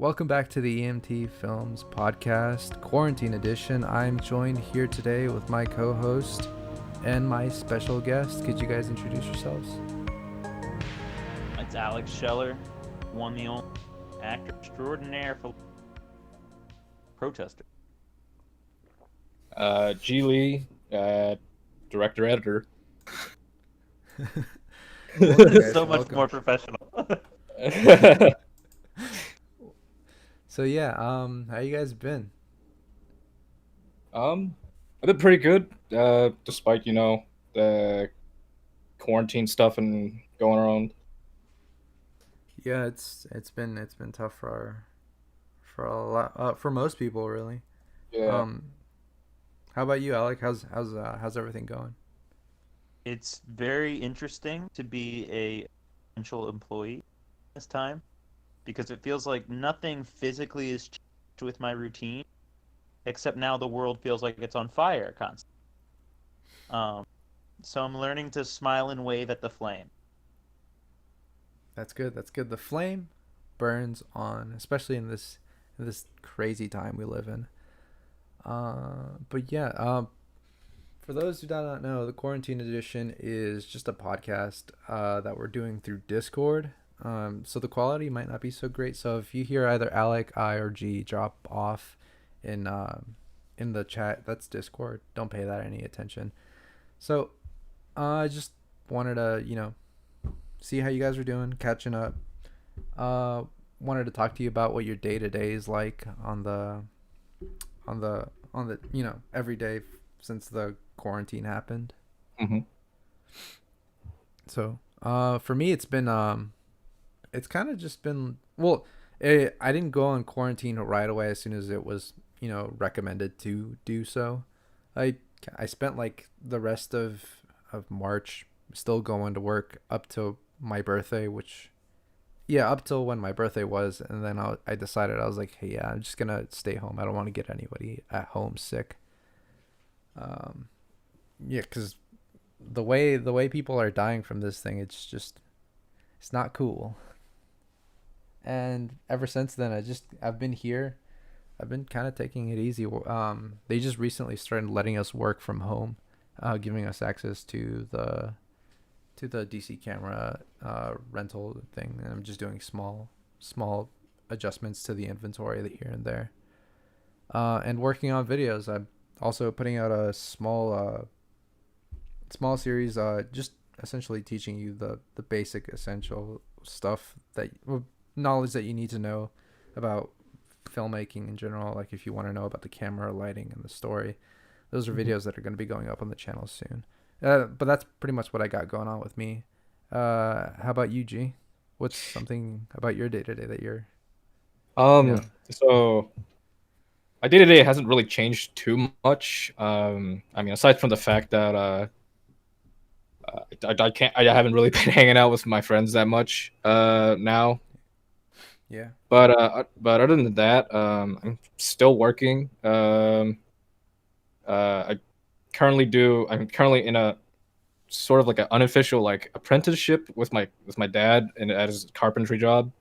Welcome back to the Emt.Films podcast, Quarantine Edition. I'm joined here today with my co-host and my special guest. Could you guys introduce yourselves? It's Alex Scheller, one the only actor extraordinaire for protester. G. Lee, director editor. So much more professional. So yeah, how you guys been? I've been pretty good, despite the quarantine stuff and going around. Yeah, it's been tough for a lot for most people really. Yeah. How about you, Alec? How's everything going? It's very interesting to be a essential employee this time because it feels like nothing physically is changed with my routine, except now the world feels like it's on fire constantly. So I'm learning to smile and wave at the flame. That's good. The flame burns on, especially in this crazy time we live in. But yeah, for those who do not know, the Quarantine Edition is just a podcast that we're doing through Discord. So the quality might not be so great. So if you hear either Alec, I, or G drop off in the chat, that's Discord. Don't pay that any attention. So I just wanted to see how you guys are doing, catching up. Wanted to talk to you about what your day to day is like on the every day since the quarantine happened. Mm-hmm. So for me it's been it's kind of just been I didn't go on quarantine right away as soon as it was recommended to do so. I spent like the rest of March still going to work up till my birthday, up till when my birthday was, and then I decided, I was like, hey, yeah, I'm just gonna stay home. I don't want to get anybody at home sick. Because the way people are dying from this thing, it's not cool. And ever since then, I've been here. I've been kind of taking it easy. They just recently started letting us work from home, giving us access to the DC camera rental thing, and I'm just doing small adjustments to the inventory here and there, and working on videos. I'm also putting out a small series, just essentially teaching you the basic essential stuff, knowledge that you need to know about filmmaking in general. Like if you want to know about the camera, lighting, and the story, those are videos that are going to be going up on the channel soon. But that's pretty much what I got going on with me. How about you, G? What's something about your day to day that you're? So my day to day hasn't really changed too much. Aside from the fact that I haven't really been hanging out with my friends that much now. Yeah. But other than that, I'm still working. I'm currently in a sort of like an unofficial like apprenticeship with my dad at his carpentry job.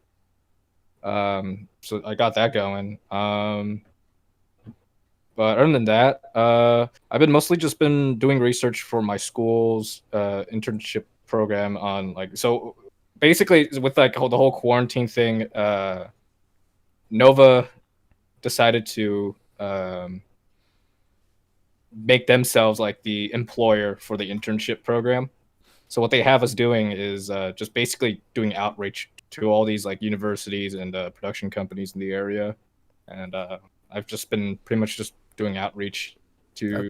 So I got that going. But other than that, I've been mostly just been doing research for my school's internship program on so basically with the whole quarantine thing, Nova decided to make themselves like the employer for the internship program. So what they have us doing is just basically doing outreach to all these like universities and production companies in the area, and I've just been pretty much just doing outreach to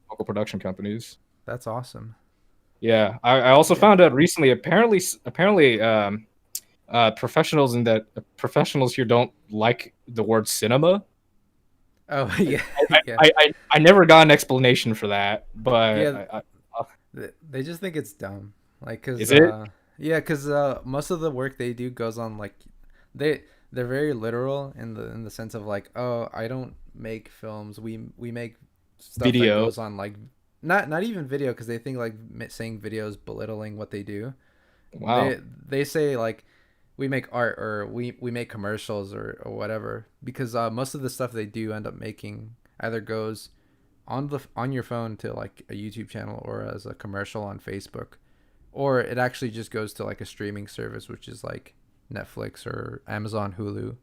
local production companies. That's awesome. Yeah, I also found out recently. Apparently, professionals here don't like the word cinema. Oh yeah. I never got an explanation for that, but Yeah. They just think it's dumb. Like, cause is it? because most of the work they do goes on like they're very literal in the sense of like, oh, I don't make films. We make stuff Video. that goes on like not even video, because they think like saying video is belittling what they do. Wow. They say like we make art or we make commercials or whatever, because most of the stuff they do end up making either goes on your phone to like a YouTube channel or as a commercial on Facebook, or it actually just goes to like a streaming service, which is like Netflix or Amazon, Hulu,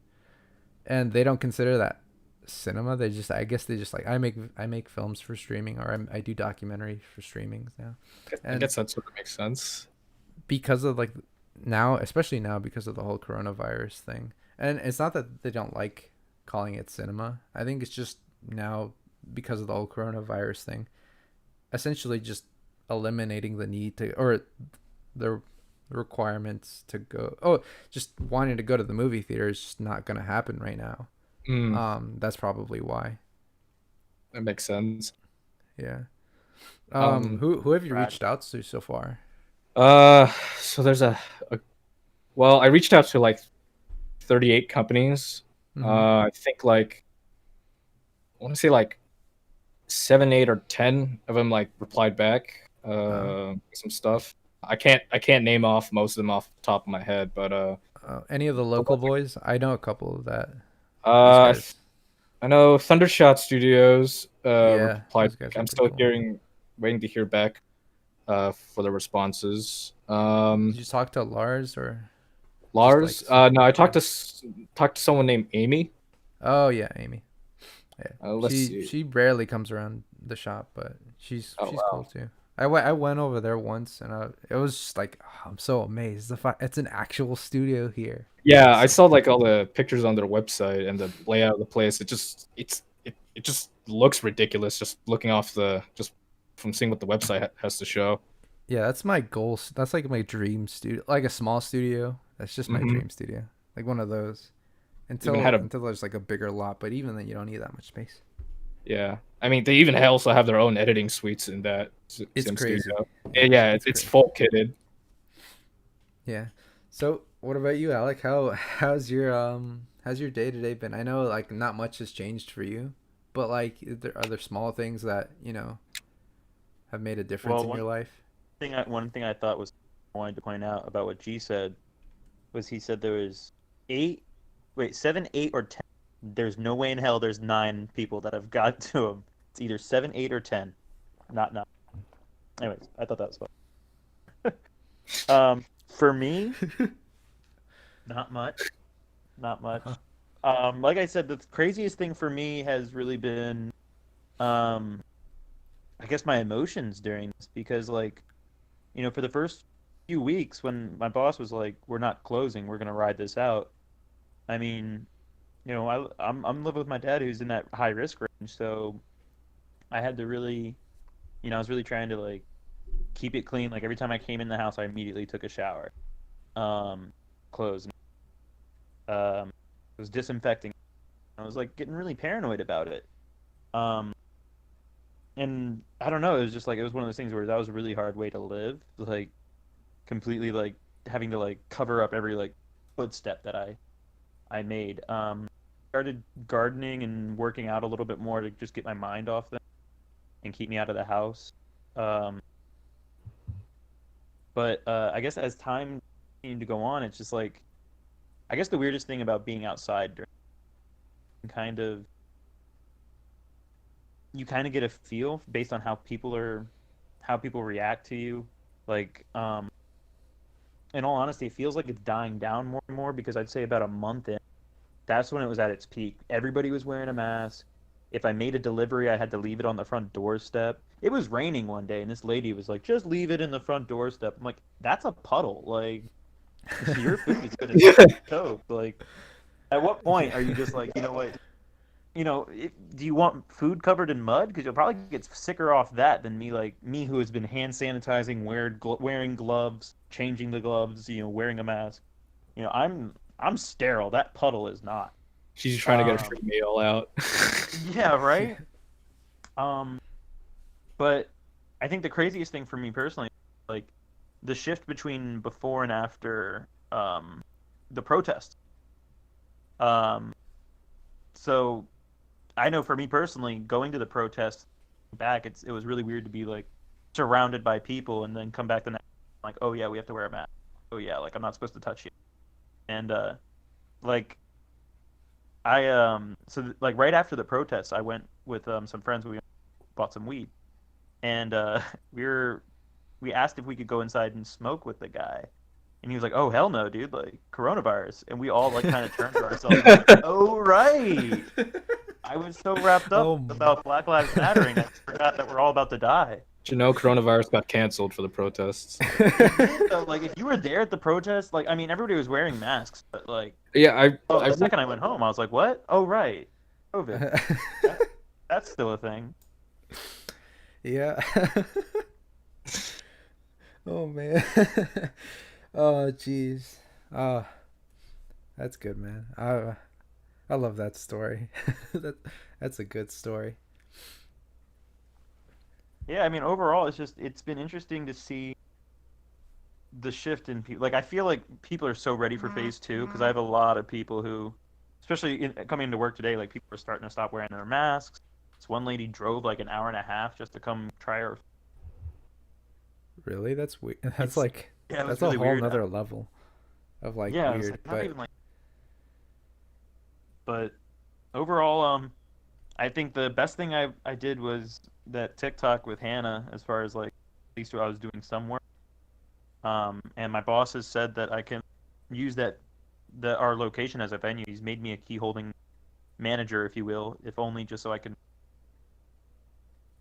and they don't consider that cinema. They just, I guess they just like, I make films for streaming, or I do documentary for streaming now. I And guess that sort of makes sense. because of like now, especially now because of the whole coronavirus thing, and it's not that they don't like calling it cinema. I think it's just now because of the whole coronavirus thing, essentially just eliminating the need to, or the requirements to go, just wanting to go to the movie theater is just not going to happen right now. Mm, That's probably why. that makes sense. Yeah. Um, Who have you Right. reached out to so far? so there's well, I reached out to like 38 companies. Mm-hmm. I think like I want to say like 7, 8, or 10 of them like replied back some stuff. I can't name off most of them off the top of my head, but Any of the the local ones boys? I know a couple of that. Those uh guys. I know Thundershot Studios Yeah, replied those guys back. are I'm pretty still cool. waiting to hear back for the responses. Did you talk to Lars or just like Lars, no, I yeah? talked to someone named Amy. Oh yeah, Amy. Yeah, Let's she see. she rarely comes around the shop, but Oh she's cool wow. too. I went over there once, and it was just like, I'm so amazed. It's an actual studio here. Yeah, I It's saw like all the pictures on their website and the layout of the place. It just looks ridiculous just looking off the just from seeing what the website has to show. Yeah, that's my goal. That's like my dream studio, like a small studio. That's just my Hmm. dream studio, like one of those. Even Until had a until there's like a bigger lot, but even then you don't need that much space. Yeah. I mean, they even also have their own editing suites in that It's sim crazy. studio. Yeah, It's it's crazy. full kitted. Yeah. So what about you, Alec? How's your day to day been? I know like not much has changed for you, but like are there small things that have made a difference Well, in your life? one thing I thought was I wanted to point out about what G said was he said there was eight, wait, 7, 8, or 10. There's no way in hell there's 9 people that have got to him. It's either 7, 8, or 10, not 9. Anyways, I thought that was fun. For me, not much, not much. Uh-huh. Like I said, the craziest thing for me has really been, um, I guess my emotions during this because like, for the first few weeks when my boss was like, "We're not closing, we're gonna ride this out." I mean, I'm living with my dad who's in that high risk range, so I had to really, I was really trying to like keep it clean. Like every time I came in the house, I immediately took a shower, um, clothes, was disinfecting. I was like getting really paranoid about it. Um, and I don't know, it was just like it was one of those things where that was a really hard way to live, like completely like having to like cover up every like footstep that I made. Started gardening and working out a little bit more to just get my mind off them and keep me out of the house. Um, but I guess as time continued to go on, it's just like I guess the weirdest thing about being outside during kind of you kind of get a feel based on how people react to you. Like in all honesty, it feels like it's dying down more and more because I'd say about a month in, that's when it was at its peak. Everybody was wearing a mask. If I made a delivery, I had to leave it on the front doorstep. It was raining one day, and this lady was like, "Just leave it in the front doorstep." I'm like, "That's a puddle. Like, your food is gonna soak. Like, at what point are you just like, you know what? Do you want food covered in mud? Because you'll probably get sicker off that than me who has been hand sanitizing, wearing gloves, changing the gloves, wearing a mask. I'm sterile. That puddle is not. She's trying to get a Um, free meal out. yeah, Yeah. right. Um, but I think the craziest thing for me personally, like the shift between before and after the protest. Um, so I know for me personally, going to the protest back, it was really weird to be like surrounded by people and then come back the next like, oh yeah, we have to wear a mask. Oh yeah, like I'm not supposed to touch you. And like like right after the protests, I went with some friends. We bought some weed, and we were we asked if we could go inside and smoke with the guy, and he was like, "Oh hell no, dude! Like coronavirus." And we all like kind of turned to ourselves and were like, "Oh right." I was so wrapped up Oh, about Black Lives Mattering, I forgot that we're all about to die. You know, coronavirus got canceled for the protests. It did though. Like if you were there at the protest, like I mean, everybody was wearing masks, but like, Yeah, the second I went home, I was like, "What? Oh right, COVID. That's still a thing." yeah. Oh man. Oh jeez. Oh, that's good, man. I love that story. that that's a good story. Yeah, I mean, overall, it's been interesting to see the shift in people. Like I feel like people are so ready for phase two because I have a lot of people who, especially coming to work today, like people are starting to stop wearing their masks. This one lady drove like an hour and a half just to come try her. Really? That's weird. That's It's like yeah, it was that's a really whole weird. nother level of like Yeah, it was weird. like not But even like. But overall, I think the best thing I did was that TikTok with Hannah, as far as like at least I was doing some work. And my boss has said that I can use our location as a venue. He's made me a key holding manager, if you will, if only just so I can.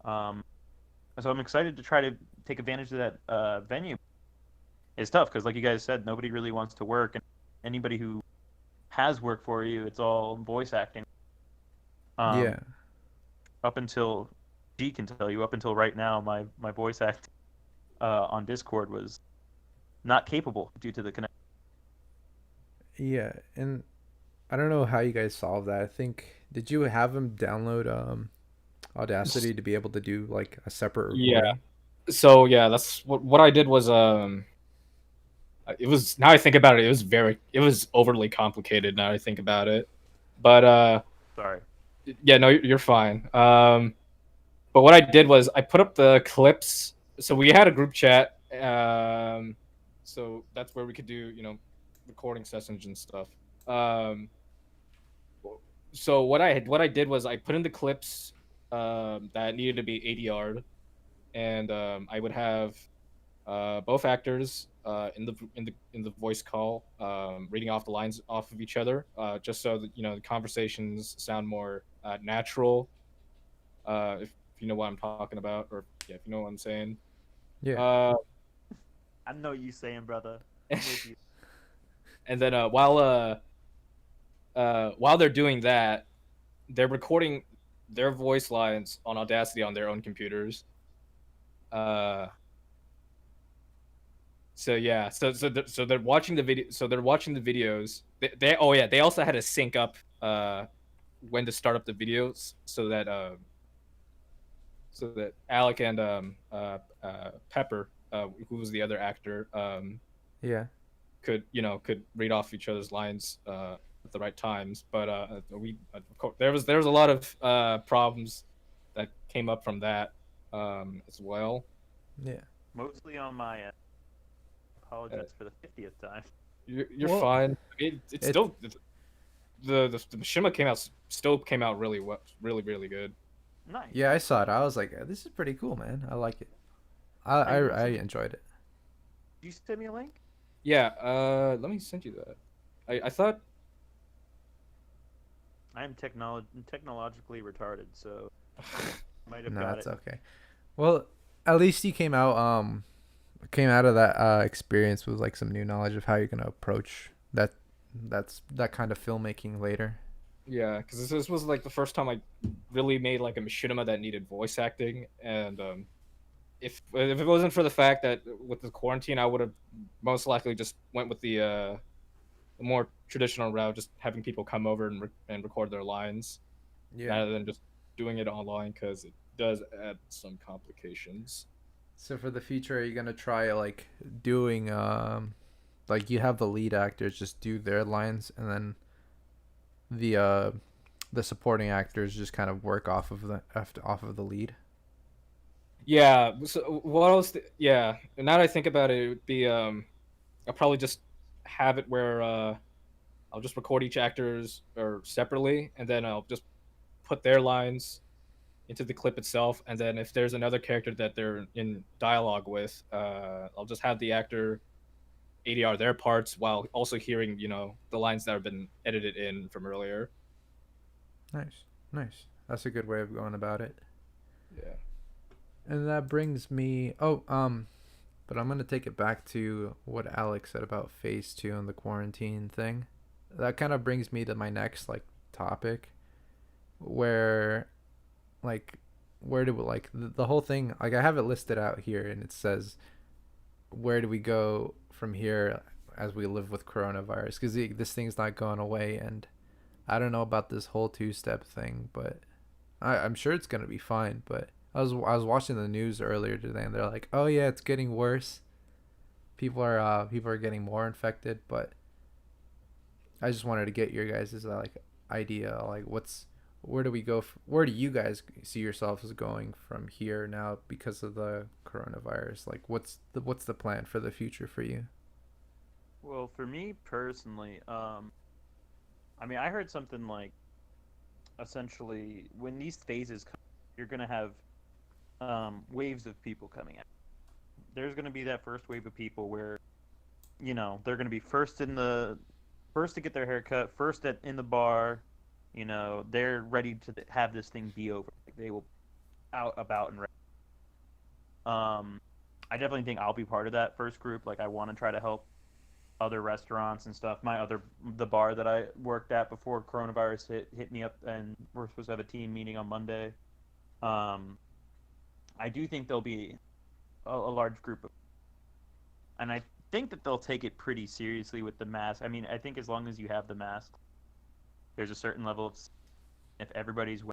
Um, so I'm excited to try to take advantage of that venue. It's tough because, like you guys said, nobody really wants to work, and anybody who has work for you, it's all voice acting. Um, yeah. up until G can tell you, up until right now, my voice acting on Discord was not capable due to the connection. Yeah. And I don't know how you guys solved that. I think did you have him download Audacity to be able to do like a separate yeah. recording? So yeah, that's what I did was it was, now I think about it, it was overly complicated now I think about it. But Sorry. yeah, no, you're fine. But what I did was I put up the clips. So we had a group chat. So that's where we could do, recording sessions and stuff. So what I did was I put in the clips that needed to be ADR'd, and I would have both actors in the voice call, reading off the lines off of each other, just so that the conversations sound more natural. If you know what I'm talking about, or yeah, if you know what I'm saying. Yeah. Uh, I know you saying, brother. I'm with you. and then while they're doing that, they're recording their voice lines on Audacity on their own computers. Uh, so yeah, so they're watching the video. So they're watching the videos. Oh yeah, they also had to sync up when to start up the videos so that Alec and Pepper, who was the other actor, Yeah. could read off each other's lines at the right times. But of course, there was a lot of problems that came up from that as well. Yeah. Mostly on my end. Apologize for the 50th time. You're Well, fine. I mean, it's it still the Machinima came out really well, really good. Nice. yeah, I saw it. I was like, this is pretty cool, man. I like it. I enjoyed it. Did you send me a link? Yeah. Let me send you that. I thought. I am technologically retarded, so might have No, got that's it. okay. Well, at least you came out of that experience with like some new knowledge of how you're gonna approach that kind of filmmaking later. Yeah, because this was like the first time I really made like a machinima that needed voice acting, and if it wasn't for the fact that with the quarantine, I would have most likely just went with the more traditional route, just having people come over and record their lines Yeah. rather than just doing it online, because it does add some complications. So for the future, are you gonna try like doing like you have the lead actors just do their lines and then the supporting actors just kind of work off of the lead? Yeah. So what else? Yeah. Now that I think about it, it would be I'll probably just have it where I'll just record each actor's or separately, and then I'll just put their lines into the clip itself. And then if there's another character that they're in dialogue with, I'll just have the actor ADR their parts while also hearing, the lines that have been edited in from earlier. Nice, nice. That's a good way of going about it. Yeah. And that brings me. But I'm gonna take it back to what Alex said about phase 2 and the quarantine thing. That kind of brings me to my next topic, where like where do we the whole thing, I have it listed out here, and it says where do we go from here as we live with coronavirus, because this thing's not going away. And I don't know about this whole 2-step thing, but I'm sure it's gonna be fine. But I was watching the news earlier today, and they're like, oh yeah, it's getting worse. People are getting more infected. But I just wanted to get your guys' idea, where do we go? Where do you guys see yourselves going from here now because of the coronavirus? What's the plan for the future for you? Well, for me personally, I mean, I heard something like, essentially, when these phases come, you're gonna have waves of people coming out. There's gonna be that first wave of people where, they're gonna be first to get their hair cut, in the bar. They're ready to have this thing be over. They will out about and ready. I definitely think I'll be part of that first group. I want to try to help other restaurants and stuff. The bar that I worked at before coronavirus hit me up, and we're supposed to have a team meeting on Monday. I do think there'll be a large group of, and I think that they'll take it pretty seriously with the mask. I mean, I think as long as you have the mask, there's a certain level of, if everybody's,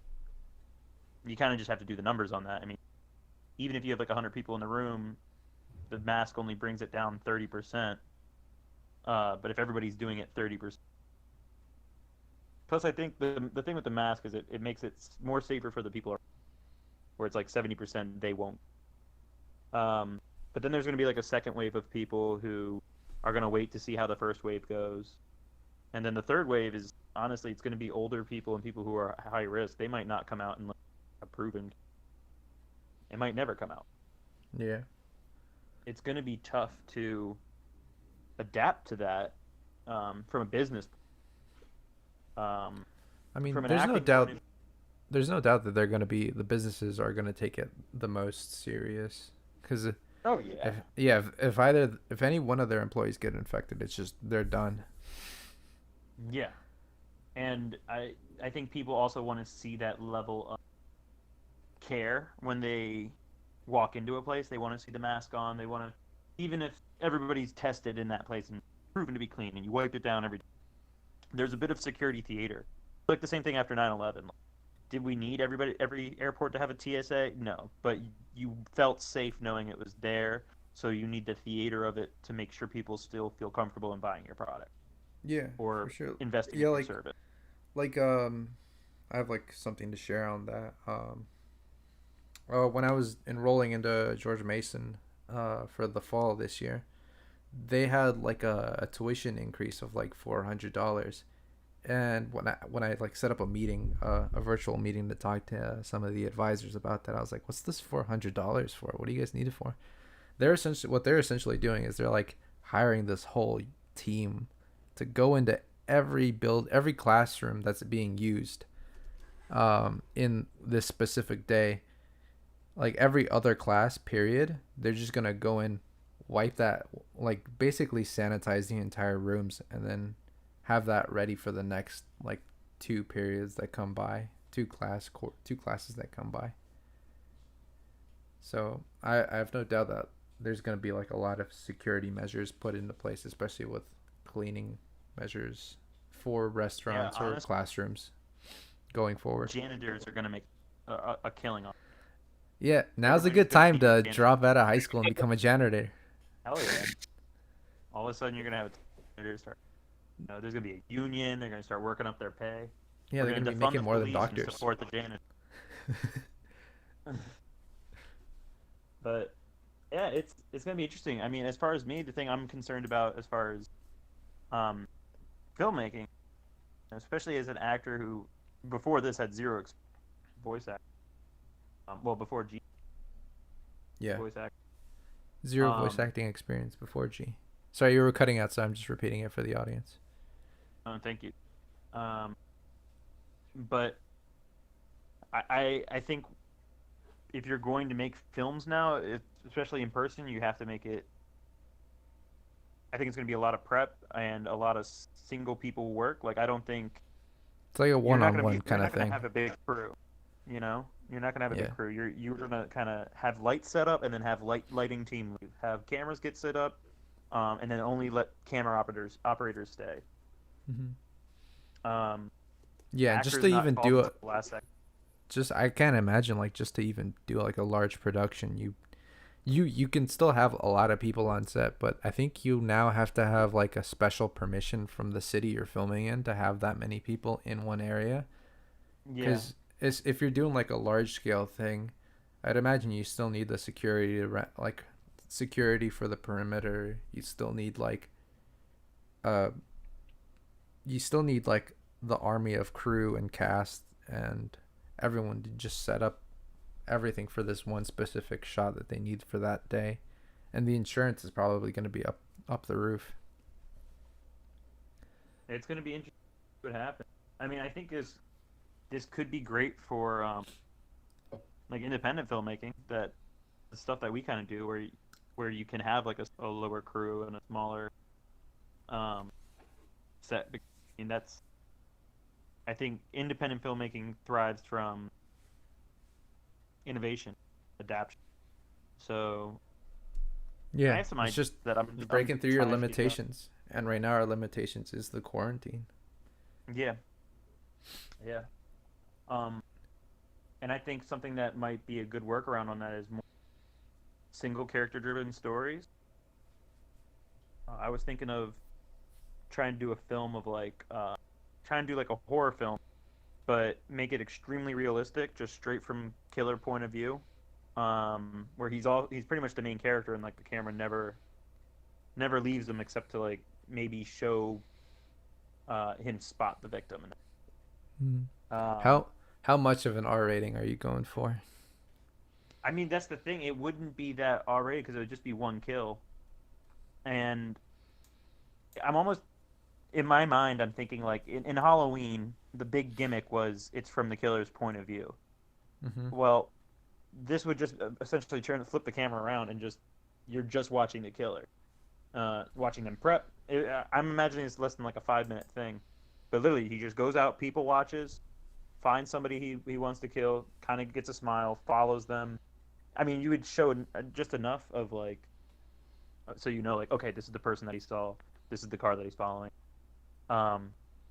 you kind of just have to do the numbers on that. I mean, even if you have 100 people in the room, the mask only brings it down 30%. But if everybody's doing it 30%. Plus, I think the thing with the mask is it makes it more safer for the people, where it's 70% they won't. But then there's going to be a second wave of people who are going to wait to see how the first wave goes. And then the third wave is, honestly, it's going to be older people and people who are high risk. They might not come out and approve, and it might never come out. Yeah. It's going to be tough to adapt to that from a business. I mean, from an there's no acting doubt. point of- There's no doubt that the businesses are going to take it the most serious, because Oh yeah. if any one of their employees get infected, it's just they're done. Yeah. And I think people also want to see that level of care when they walk into a place. They want to see the mask on. They want to, even if everybody's tested in that place and proven to be clean, and you wiped it down every day, there's a bit of security theater. The same thing after 9/11. Did we need every airport to have a TSA? No, but you felt safe knowing it was there. So you need the theater of it to make sure people still feel comfortable in buying your product. Yeah, Or for sure. investing Yeah, in your service. I have something to share on that. When I was enrolling into George Mason, for the fall this year, they had a tuition increase of $400. And when I set up a meeting, a virtual meeting, to talk to some of the advisors about that, I was like, "What's this $400 for? What do you guys need it for?" What they're essentially doing is they're hiring this whole team to go into every classroom that's being used, in this specific day. Every other class period, they're just gonna go in, wipe that, basically sanitize the entire rooms, and then have that ready for the next 2 periods that come by, two classes that come by. So I have no doubt that there's going to be a lot of security measures put into place, especially with cleaning measures for restaurants or classrooms going forward. Janitors are going to make a killing on it. Yeah, now's a good time to drop out of high school and become a janitor. Hell yeah. All of a sudden you're going to have a janitor start. There's going to be a union. They're going to start working up their pay. Yeah, they're going to be making more than doctors. Support the janitor. But yeah, it's going to be interesting. I mean, as far as me, the thing I'm concerned about, as far as filmmaking, especially as an actor who before this had zero voice acting. Well, before G Yeah. voice acting. Zero voice acting experience before G. Sorry, you were cutting out, so I'm just repeating it for the audience. Thank you. But I think if you're going to make films now, especially in person, you have to make it. I think it's going to be a lot of prep and a lot of single people work. Like I don't think It's like a you're not going to one-on-one be. You're kind of not going to thing. have a big crew. You know, you're not going to have a Yeah. big crew. You're going to kind of have lights set up and then have lighting team leave. Have cameras get set up, and then only let camera operators stay. Yeah, just Actors to not even involved do until it. the last second. Just I can't imagine like just to even do like a large production. You can still have a lot of people on set, but I think you now have to have like a special permission from the city you're filming in to have that many people in one area. Yeah. Because if you're doing like a large scale thing, I'd imagine you still need the security to like security for the perimeter. You still need like uh the army of crew and cast and everyone to just set up everything for this one specific shot that they need for that day, and the insurance is probably going to be up the roof. It's going to be interesting what happens. I mean, I think this could be great for like independent filmmaking. That the stuff that we kind of do, where you can have like a lower crew and a smaller set. I mean, I think independent filmmaking thrives from innovation, adaptation. So I Yeah, have some it's ideas just that I'm breaking through your trying to figure out. limitations, and right now our limitations is the quarantine. Yeah, yeah. And I think something that might be a good workaround on that is more single character driven stories. I was thinking of trying to do a film of like trying to do like a horror film, but make it extremely realistic, just straight from killer point of view, where he's pretty much the main character, and like the camera never leaves him except to like maybe show him spot the victim. How much of an R rating are you going for? I mean, that's the thing. It wouldn't be that R-rated because it would just be one kill, and I'm almost in my mind. I'm thinking like in Halloween, the big gimmick was it's from the killer's point of view. Mm-hmm. Well, this would just essentially flip the camera around and you're just watching the killer, watching them prep. I'm imagining it's less than like a 5-minute thing, but literally he just goes out, people watches, finds somebody he wants to kill, kind of gets a smile, follows them. I mean, you would show just enough of like, so you know, like, okay, this is the person that he saw, this is the car that he's following.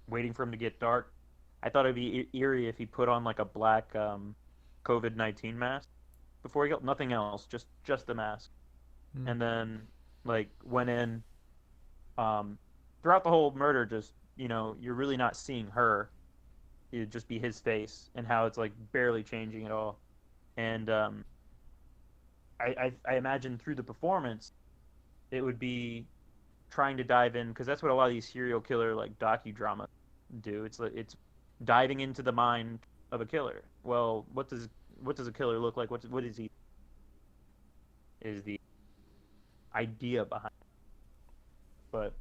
Waiting for him to get dark. I thought it'd be eerie if he put on like a black COVID-19 mask before he got nothing else, just the mask, and then like went in. Throughout the whole murder, just you're really not seeing her. It'd just be his face and how it's like barely changing at all, and I imagine through the performance, it would be trying to dive in because that's what a lot of these serial killer like docudrama do. It's diving into the mind of a killer. Well, what does a killer look like? What is he? Is the idea behind it. But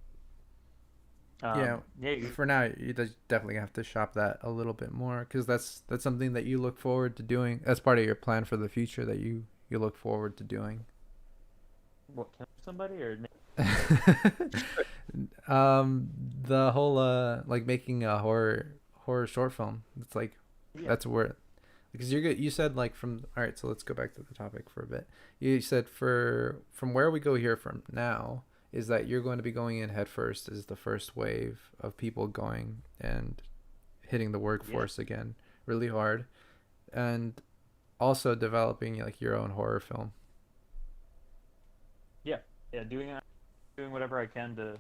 yeah, yeah. For now, you definitely have to shop that a little bit more because that's something that you look forward to doing. That's part of your plan for the future that you look forward to doing. What, kill somebody or? The whole like making a horror short film. It's like that's where, because you said like from all right. So let's go back to the topic for a bit. You said from where we go here from now is that you're going to be going in head first as the first wave of people going and hitting the workforce again really hard, and also developing like your own horror film. Yeah, doing whatever I can to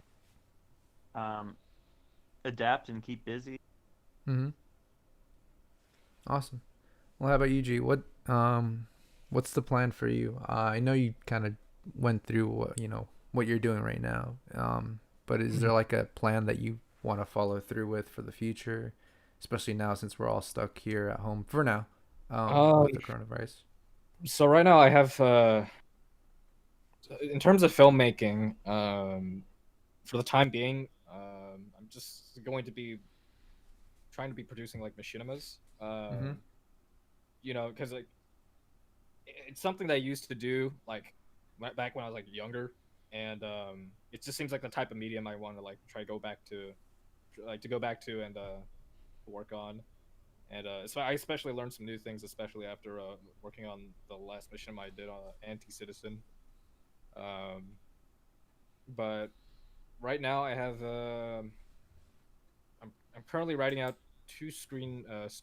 adapt and keep busy. Awesome. Well, how about you, G? What's the plan for you? I know you kind of went through what you're doing right now. But is there like a plan that you want to follow through with for the future, especially now since we're all stuck here at home for now, Uh, with the coronavirus? so right now I have in terms of filmmaking, for the time being, I'm just going to be trying to be producing like machinimas. Mm-hmm. You know, because like it's something that I used to do like back when I was like younger, and it just seems like the type of medium I want to like try to go back to, and work on. And so I especially learned some new things, especially after working on the last mission I did on Anti-Citizen. Um, but right now I have I'm currently writing out two screenplays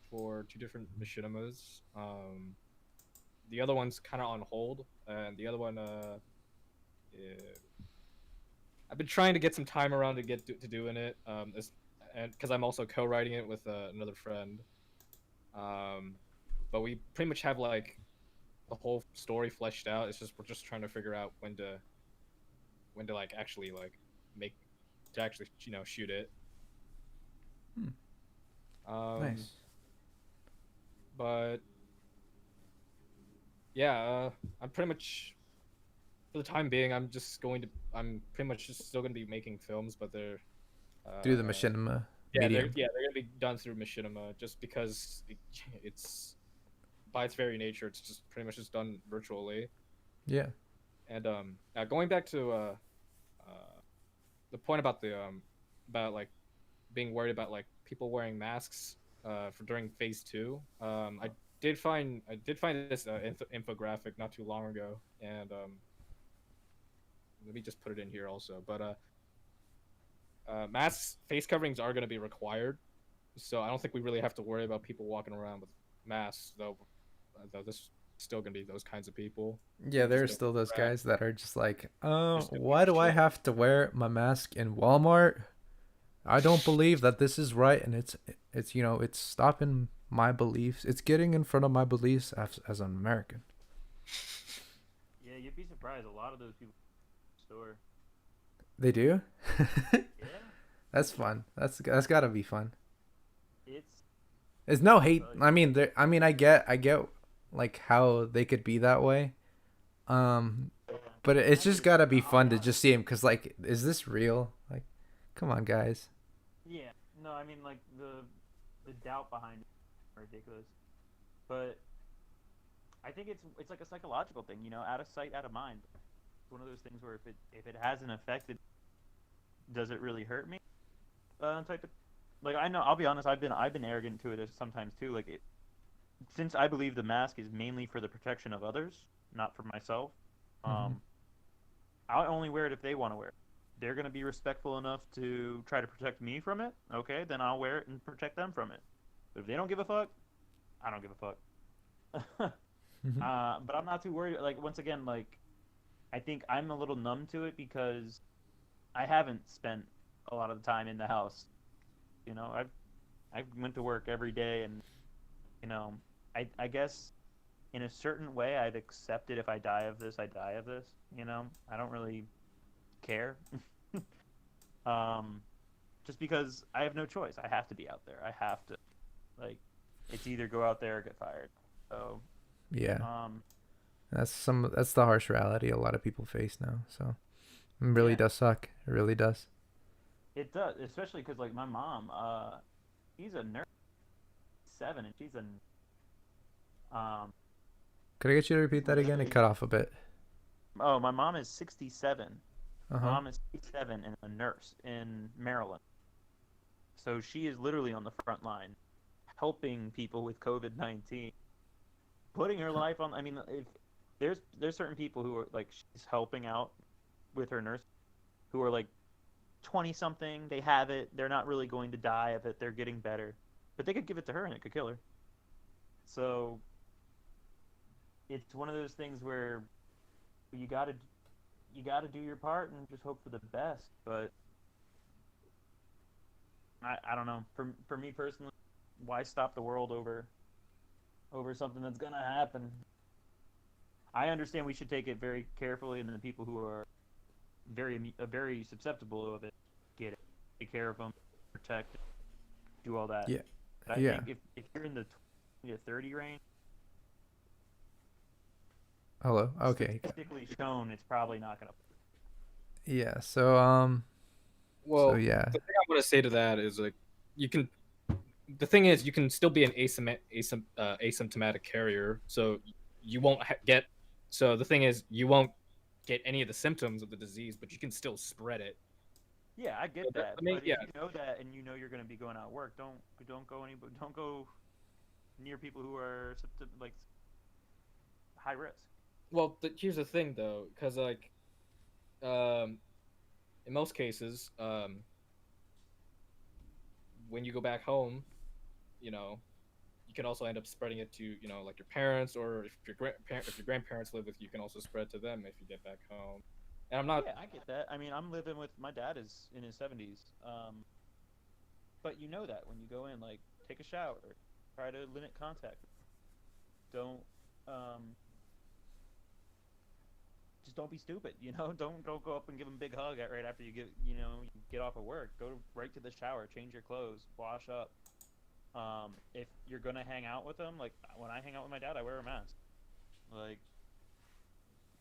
for two different machinimas. The other one's kind of on hold, and the other one I've been trying to get some time around to get to doing it. And because I'm also co-writing it with another friend. Um, but we pretty much have like the whole story fleshed out. It's just we're just trying to figure out when to like actually like make to actually shoot it. Nice. But yeah, I'm pretty much for the time being. I'm pretty much just still gonna be making films, but they're Through the machinima they're medium. gonna be done through machinima, just because it's by its very nature, it's just pretty much just done virtually. Yeah. And going back to the point about about like being worried about like people wearing masks for during phase 2. I did find this infographic not too long ago, and let me just put it in here also. But masks, face coverings are going to be required, so I don't think we really have to worry about people walking around with masks, though this still going to be those kinds of people. Yeah, there are Just still those guys that are just like, just doing why do I shit. have to wear my mask in Walmart? I don't believe that this is right, and it's it's stopping my beliefs. It's getting in front of my beliefs as an American. Yeah, you'd be surprised. A lot of those people in the store. They do. Yeah, That's fun. That's gotta be fun. it's. There's no I'll hate. tell you. I mean, I get like how they could be that way. Um, Yeah. but it's And just it's. gotta be I'll be fun to honest. just see him, because like, is this real? Like, come on, guys. Yeah. No, I mean like the doubt behind it is ridiculous, but I think it's like a psychological thing. Out of sight, out of mind. It's one of those things where if it hasn't affected, does it really hurt me? Type of like I know. I'll be honest. I've been arrogant to it sometimes too. Like since I believe the mask is mainly for the protection of others, not for myself. Hmm. Um, I'll only wear it if they want to wear it. They're gonna be respectful enough to try to protect me from it. Okay, then I'll wear it and protect them from it. But if they don't give a fuck, I don't give a fuck. But I'm not too worried. Like once again, like I think I'm a little numb to it because I haven't spent a lot of the time in the house. I went to work every day, and you know, I guess in a certain way I'd accept it if I die of this. I die of this. I don't really care. um, just because I have no choice. I have to be out there. I have to like. It's either go out there or get fired. So, Yeah, um, that's the harsh reality a lot of people face now. So it really yeah, does suck. It really does. it does, especially because like my mom, she's a nurse, 7, and she's um, Could I get you to repeat that again? It literally. cut off a bit. Oh, my mom is 67. Uh My huh. mom is 67 and a nurse in Maryland. So she is literally on the front line, helping people with COVID-19, putting her life on. I mean, if there's certain people who are like she's helping out with her nurse, who are like 20 something. They have it. They're not really going to die of it. They're getting better, but they could give it to her and it could kill her. So it's one of those things where you gotta you gotta do your part and just hope for the best. But I don't know. For me personally, why stop the world over something that's gonna happen? I understand we should take it very carefully, and the people who are very susceptible of it, get it, take care of them, protect, do all that. Yeah. But I Yeah. think if you're in the 20 to 30 range, Hello. Okay. statistically shown, it's probably not going to. Yeah. So Well, yeah. the thing I'm gonna say to that is like, you can. The thing is, you can still be an asymptomatic carrier, so you won't get. So the thing is, you won't get any of the symptoms of the disease, but you can still spread it. Yeah, I So get that. I mean, But if yeah. you know that and you know you're going to be going out of work, don't go near people who are like high risk. Well, here's the thing though, because like, um, in most cases, when you go back home, you know, you can also end up spreading it to, like your parents, or if your grandparents live with you, you can also spread to them if you get back home. And I'm not. Yeah, I get that. I mean, I'm living with my dad is in his 70s. But you know that when you go in, like, take a shower, try to limit contact. Don't just don't be stupid. Don't go up and give him a big hug right after you get off of work. Go right to the shower, change your clothes, wash up. If you're gonna hang out with them, like when I hang out with my dad, I wear a mask. Like,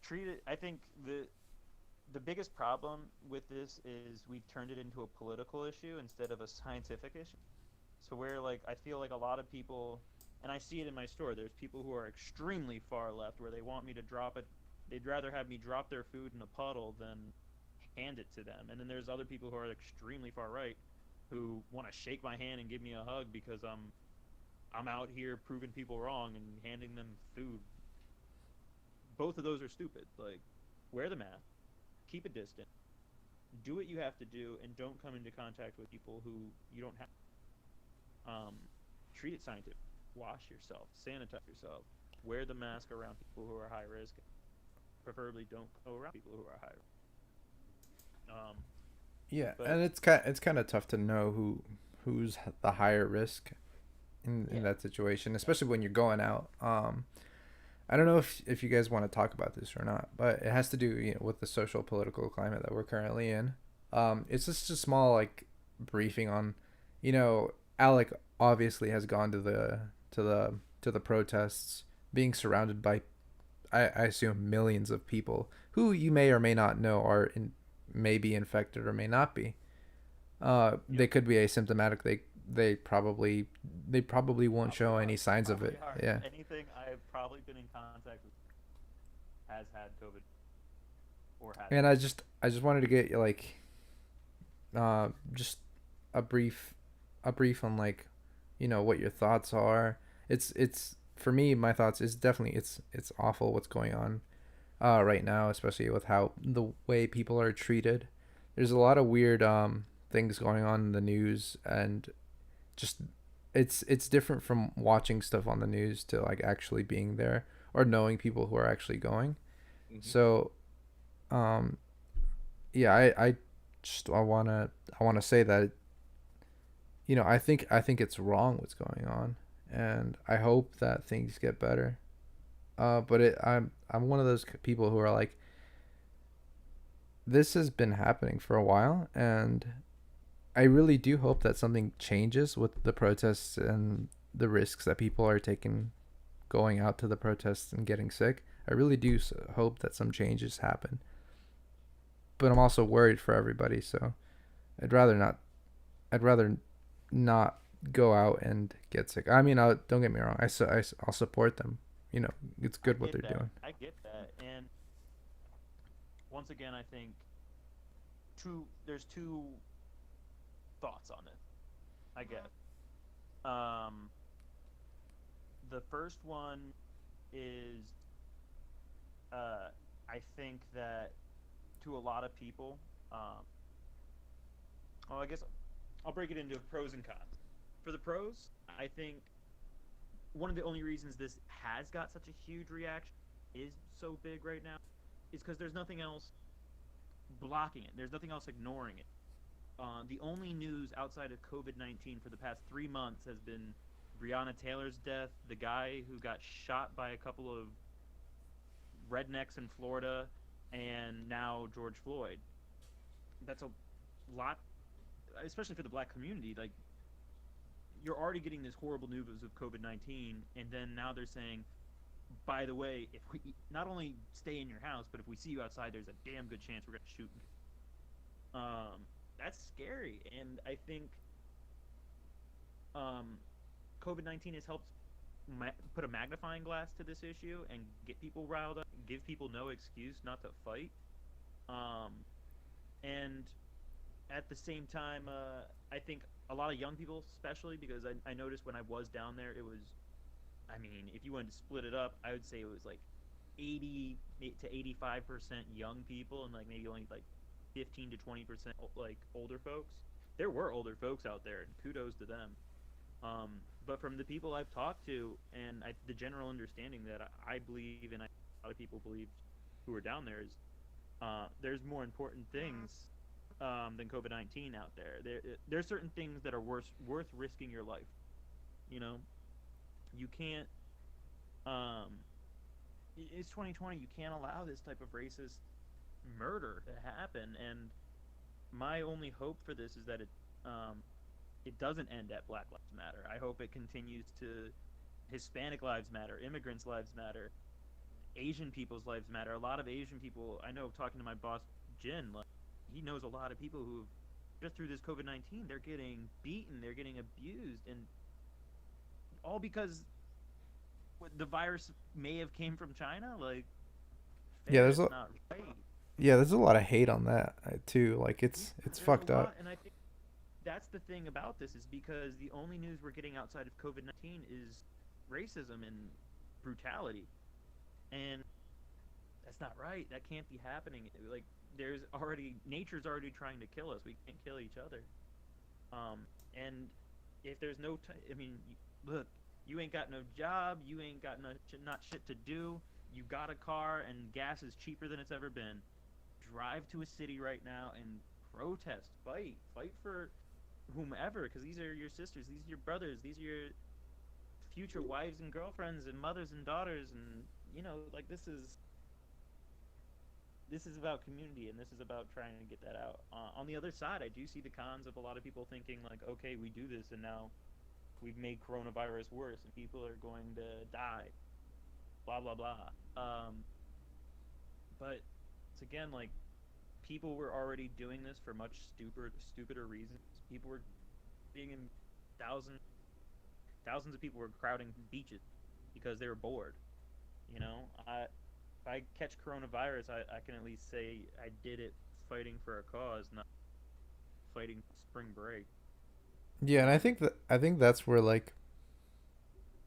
treat it. I think the biggest problem with this is we've turned it into a political issue instead of a scientific issue. So where, like, I feel like a lot of people, and I see it in my store, there's people who are extremely far left where they want me to drop it. They'd rather have me drop their food in a puddle than hand it to them. And then there's other people who are extremely far right who want to shake my hand and give me a hug because I'm out here proving people wrong and handing them food. Both of those are stupid. Like, wear the mask, keep a distance, do what you have to do, and don't come into contact with people who you don't have. Treat it scientific. Wash yourself, sanitize yourself, wear the mask around people who are high risk. Preferably, don't go around people who are high risk. Yeah, But and it's kind of tough to know who's the higher risk in yeah, that situation, especially when you're going out. I don't know if you guys want to talk about this or not, but it has to do, with the social political climate that we're currently in. It's just a small, like, briefing on, Alec obviously has gone to the protests, being surrounded by, I assume, millions of people who you may or may not know may be infected or may not be. They yep. could be asymptomatic. They probably won't show any signs of Probably it. are. Yeah. Anything I've probably been in contact with has had COVID or had And it. I just wanted to get, like, just a brief on, like, what your thoughts are. It's for me, my thoughts is definitely it's awful what's going on right now, especially with how the way people are treated. There's a lot of weird things going on in the news, and just it's different from watching stuff on the news to, like, actually being there or knowing people who are actually going. Mhm. So um yeah, I wanna say that, I think it's wrong what's going on, and I hope that things get better. But I'm one of those people who are like, this has been happening for a while, and I really do hope that something changes with the protests and the risks that people are taking going out to the protests and getting sick. I really do hope that some changes happen, but I'm also worried for everybody. So I'd rather not. I'd rather not go out and get sick. I mean, don't get me wrong. I'll support them. It's I good what get they're that. doing. I get that. And once again, I think there's two thoughts on it. I guess. Um, the first one is, I think that to a lot of people, um, well, I guess I'll break it into pros and cons. For the pros, I think one of the only reasons this has got such a huge reaction, is so big right now, is because there's nothing else blocking it. There's nothing else ignoring it. The only news outside of COVID-19 for the past 3 months has been Breonna Taylor's death, the guy who got shot by a couple of rednecks in Florida, and now George Floyd. that's a lot, especially for the black community. Like, you're already getting this horrible news of COVID-19, and then now they're saying, by the way, if we not only stay in your house, but if we see you outside, there's a damn good chance we're gonna shoot. That's scary, and I think um, COVID-19 has helped put a magnifying glass to this issue and get people riled up, give people no excuse not to fight. Um, and at the same time, I think a lot of young people, especially because I noticed when I was down there, it was, I mean, if you wanted to split it up, I would say it was like 80 to 85% young people and like maybe only like 15 to 20% like older folks. There were older folks out there, and kudos to them. But from the people I've talked to, and the general understanding that I believe, and a lot of people believe who are down there, is there's more important things than COVID-19 out there. There's certain things that are worth risking your life. You know, you can't. Um, it's 2020. You can't allow this type of racist murder to happen. And my only hope for this is that it doesn't end at Black Lives Matter. I hope it continues to Hispanic lives matter, immigrants' lives matter, Asian people's lives matter. A lot of Asian people, I know, talking to my boss Jin, like, he knows a lot of people who just through this COVID-19, they're getting beaten, they're getting abused, and all because the virus may have came from China. Like, Yeah, it's not right. there's a lot of hate on that too. Like it's There's fucked a up. lot, and I think that's the thing about this is because the only news we're getting outside of COVID-19 is racism and brutality, and that's not right. That can't be happening. Like, nature's already trying to kill us. We can't kill each other. And if there's no, I mean, look, you ain't got no job. You ain't got not shit to do. You got a car, and gas is cheaper than it's ever been. Drive to a city right now and protest, fight for whomever, because these are your sisters, these are your brothers, these are your future wives and girlfriends and mothers and daughters, and like this is about community, and this is about trying to get that out. On the other side, I do see the cons of a lot of people thinking like, okay, we do this, and now we've made coronavirus worse, and people are going to die, blah blah blah. But it's again like people were already doing this for much stupider reasons. People were being in thousands thousands of people were crowding beaches because they were bored. If I catch coronavirus, I can at least say I did it fighting for a cause, not fighting spring break. Yeah, and I think that's where like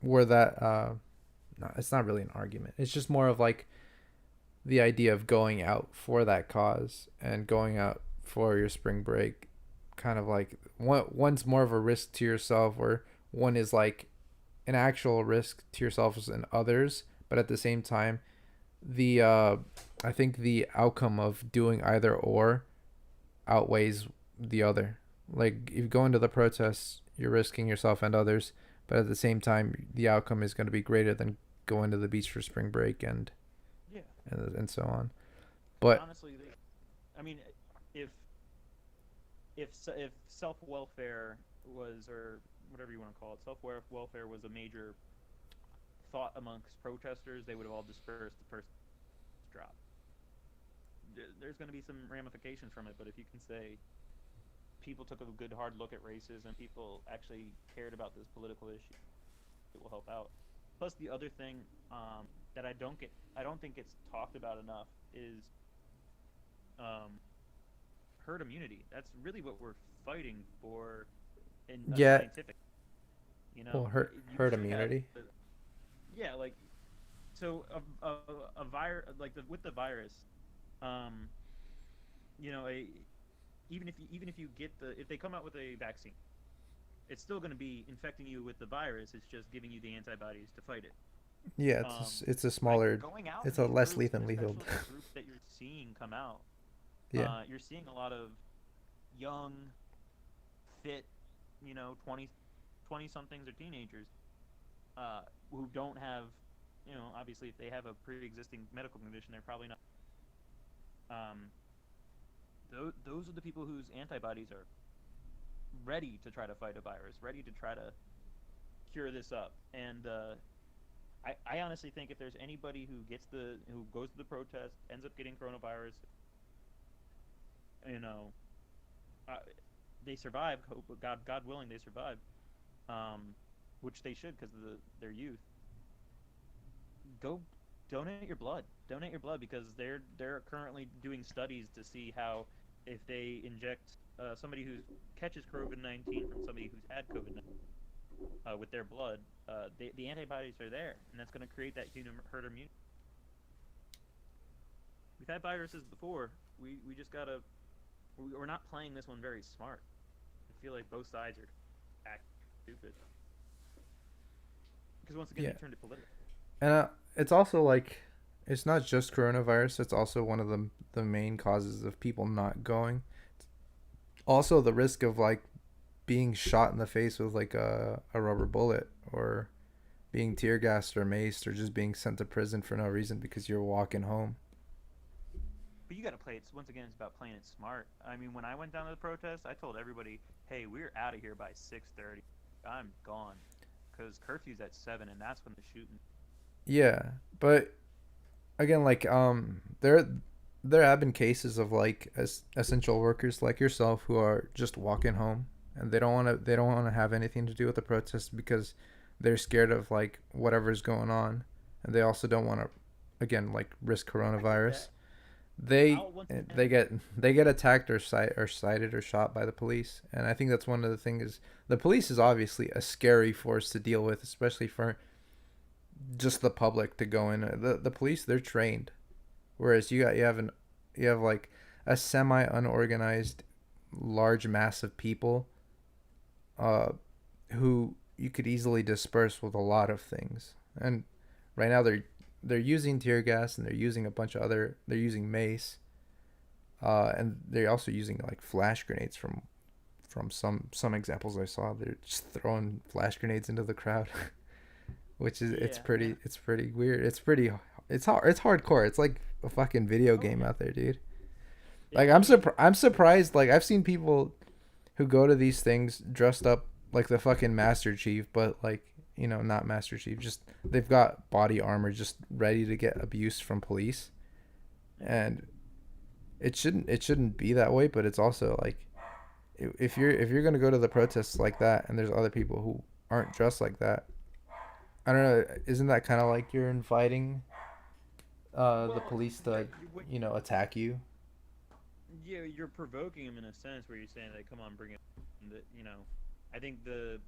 where that no, it's not really an argument. It's just more of like the idea of going out for that cause and going out for your spring break, kind of like one's more of a risk to yourself, or one is like an actual risk to yourselves and others, but at the same time, the I think the outcome of doing either or outweighs the other. Like if you go into the protests, you're risking yourself and others, but at the same time, the outcome is going to be greater than going to the beach for spring break Yeah. and so on. But Honestly, I mean, if if self welfare was, or whatever you want to call it, self welfare was a major thought amongst protesters, they would have all dispersed the first drop. There's going to be some ramifications from it, but if you can say people took a good hard look at racism, people actually cared about this political issue, it will help out. Plus, the other thing that I don't think gets talked about enough is um, herd immunity. That's really what we're fighting for in a yeah, scientific. well, You herd should have, immunity. yeah, like, so a virus, like with the virus, um, even if you get if they come out with a vaccine, it's still going to be infecting you with the virus. It's just giving you the antibodies to fight it. Yeah, Um, it's a by smaller, going out it's in a these less groups, lethal and lethal. especially the groups that you're seeing come out, Yeah, you're seeing a lot of young, fit, 20 somethings or teenagers who don't have, obviously if they have a pre-existing medical condition, they're probably not um, those are the people whose antibodies are ready to try to fight a virus, ready to try to cure this up. And I honestly think if there's anybody who goes to the protest, ends up getting coronavirus, you know, uh, they survive. God willing, they survive, which they should because of their youth. Go donate your blood. Donate your blood because they're currently doing studies to see how if they inject somebody who catches COVID-19 from somebody who's had COVID-19 with their blood, the antibodies are there, and that's going to create that herd immunity. We've had viruses before. We just gotta. We're not playing this one very smart. I feel like both sides are acting stupid because once again they turned it political. And it's also like, it's not just coronavirus. It's also one of the main causes of people not going. Also, the risk of like being shot in the face with like a rubber bullet, or being tear gassed or maced, or just being sent to prison for no reason because you're walking home. But you got to play it. Once again, it's about playing it smart. I mean, when I went down to the protest, I told everybody, "Hey, we're out of here by 6:30. I'm gone, because curfew's at 7, and that's when the shooting." Yeah, but again, like there have been cases of like essential workers like yourself who are just walking home, and they don't want to have anything to do with the protest because they're scared of like whatever's going on, and they also don't want to, again, like risk coronavirus. They get attacked or cited or shot by the police, and I think that's one of the things. The police is obviously a scary force to deal with, especially for just the public to go in. The police, they're trained, whereas you have like a semi unorganized large mass of people who you could easily disperse with a lot of things. And right now they're using tear gas, and they're using they're using mace, and they're also using like flash grenades from some examples I saw. They're just throwing flash grenades into the crowd. Which is it's pretty weird. It's hardcore. It's like a fucking video game out there, dude. Like I'm surprised. Like I've seen people who go to these things dressed up like the fucking Master Chief, but like, you know, not Master Chief. Just they've got body armor, just ready to get abuse from police, and it shouldn't be that way. But it's also like, if you're gonna go to the protests like that, and there's other people who aren't dressed like that. I don't know. Isn't that kind of like you're inviting the police to, you know, attack you? Yeah, you're provoking them in a sense where you're saying, like, come on, bring it. You know, I think the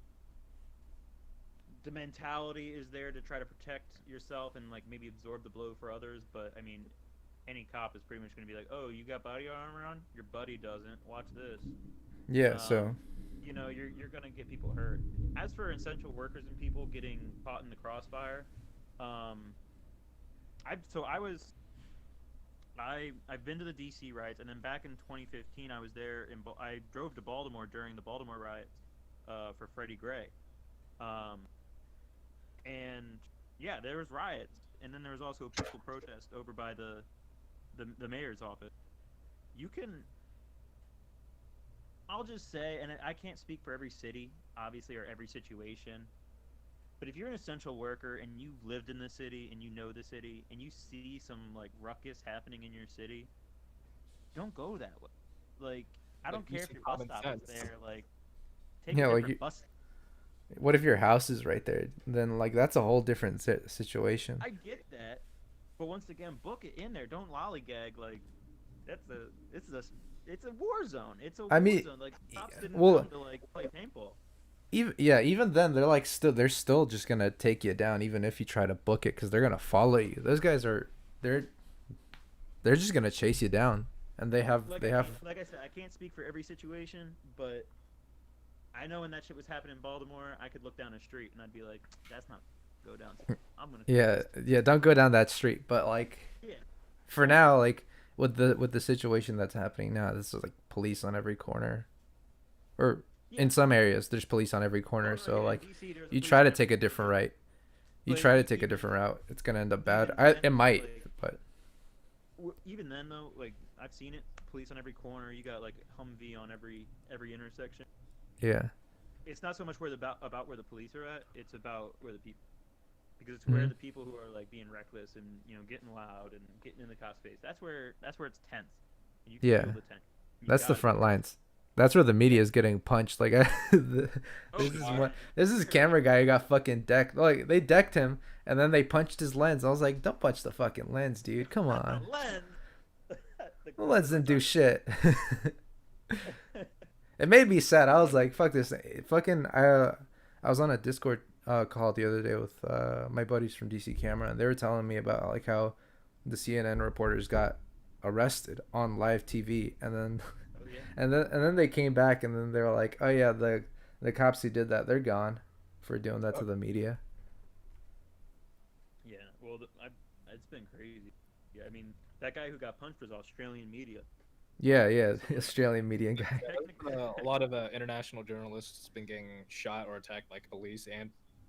mentality is there to try to protect yourself and, like, maybe absorb the blow for others. But, I mean, any cop is pretty much going to be like, oh, you got body armor on? Your buddy doesn't. Watch this. Yeah, so... You know, you're gonna get people hurt. As for essential workers and people getting caught in the crossfire, I've been to the DC riots, and then back in 2015 I was there, I drove to Baltimore during the Baltimore riots for Freddie Gray, and yeah, there was riots, and then there was also a peaceful protest over by the mayor's office. I'll just say, and I can't speak for every city, obviously, or every situation, but if you're an essential worker and you've lived in the city and you know the city and you see some, like, ruckus happening in your city, don't go that way. Like, I don't care if your bus stop is there. Like, take a different bus. What if your house is right there? Then, like, that's a whole different situation. I get that, but once again, book it in there. Don't lollygag. Like, it's a war zone. It's a war zone. Like, cops didn't come to, like, play paintball. Even then, they're still just gonna take you down, even if you try to book it, because they're gonna follow you. Those guys they're just gonna chase you down, and they have. Like I said, I can't speak for every situation, but I know when that shit was happening in Baltimore, I could look down the street and I'd be like, "That's not go down. I'm gonna." Yeah. Don't go down that street. But like, for now, like. With the situation that's happening now, this is like police on every corner, or in some areas there's police on every corner. So like, you try to take a different route. It's gonna end up bad. It might, but even then though, like I've seen it. Police on every corner. You got like Humvee on every intersection. Yeah. It's not so much where about where the police are at. It's about where the people, because it's where Mhm. the people who are like being reckless and getting loud and getting in the cop's face. That's where it's tense. And you can Yeah. feel the tension. You That's the gotta be front there. lines. That's where the media is getting punched. Like, Oh, this is God. what this is camera guy who got fucking decked. Like, they decked him and then they punched his lens. I was like, don't punch the fucking lens, dude. Come on. The lens. The lens didn't do shit. It made me sad. I was like, fuck this. Fucking, I was on a Discord call the other day with my buddies from DC Camera, and they were telling me about like how the CNN reporters got arrested on live TV, and then Oh, yeah. and then they came back, and then they were like, oh yeah, the cops who did that, they're gone for doing that to the media. Yeah. Well, it's been crazy. Yeah. I mean, that guy who got punched was Australian media. Yeah, Australian media guy. A lot of international journalists been getting shot or attacked by police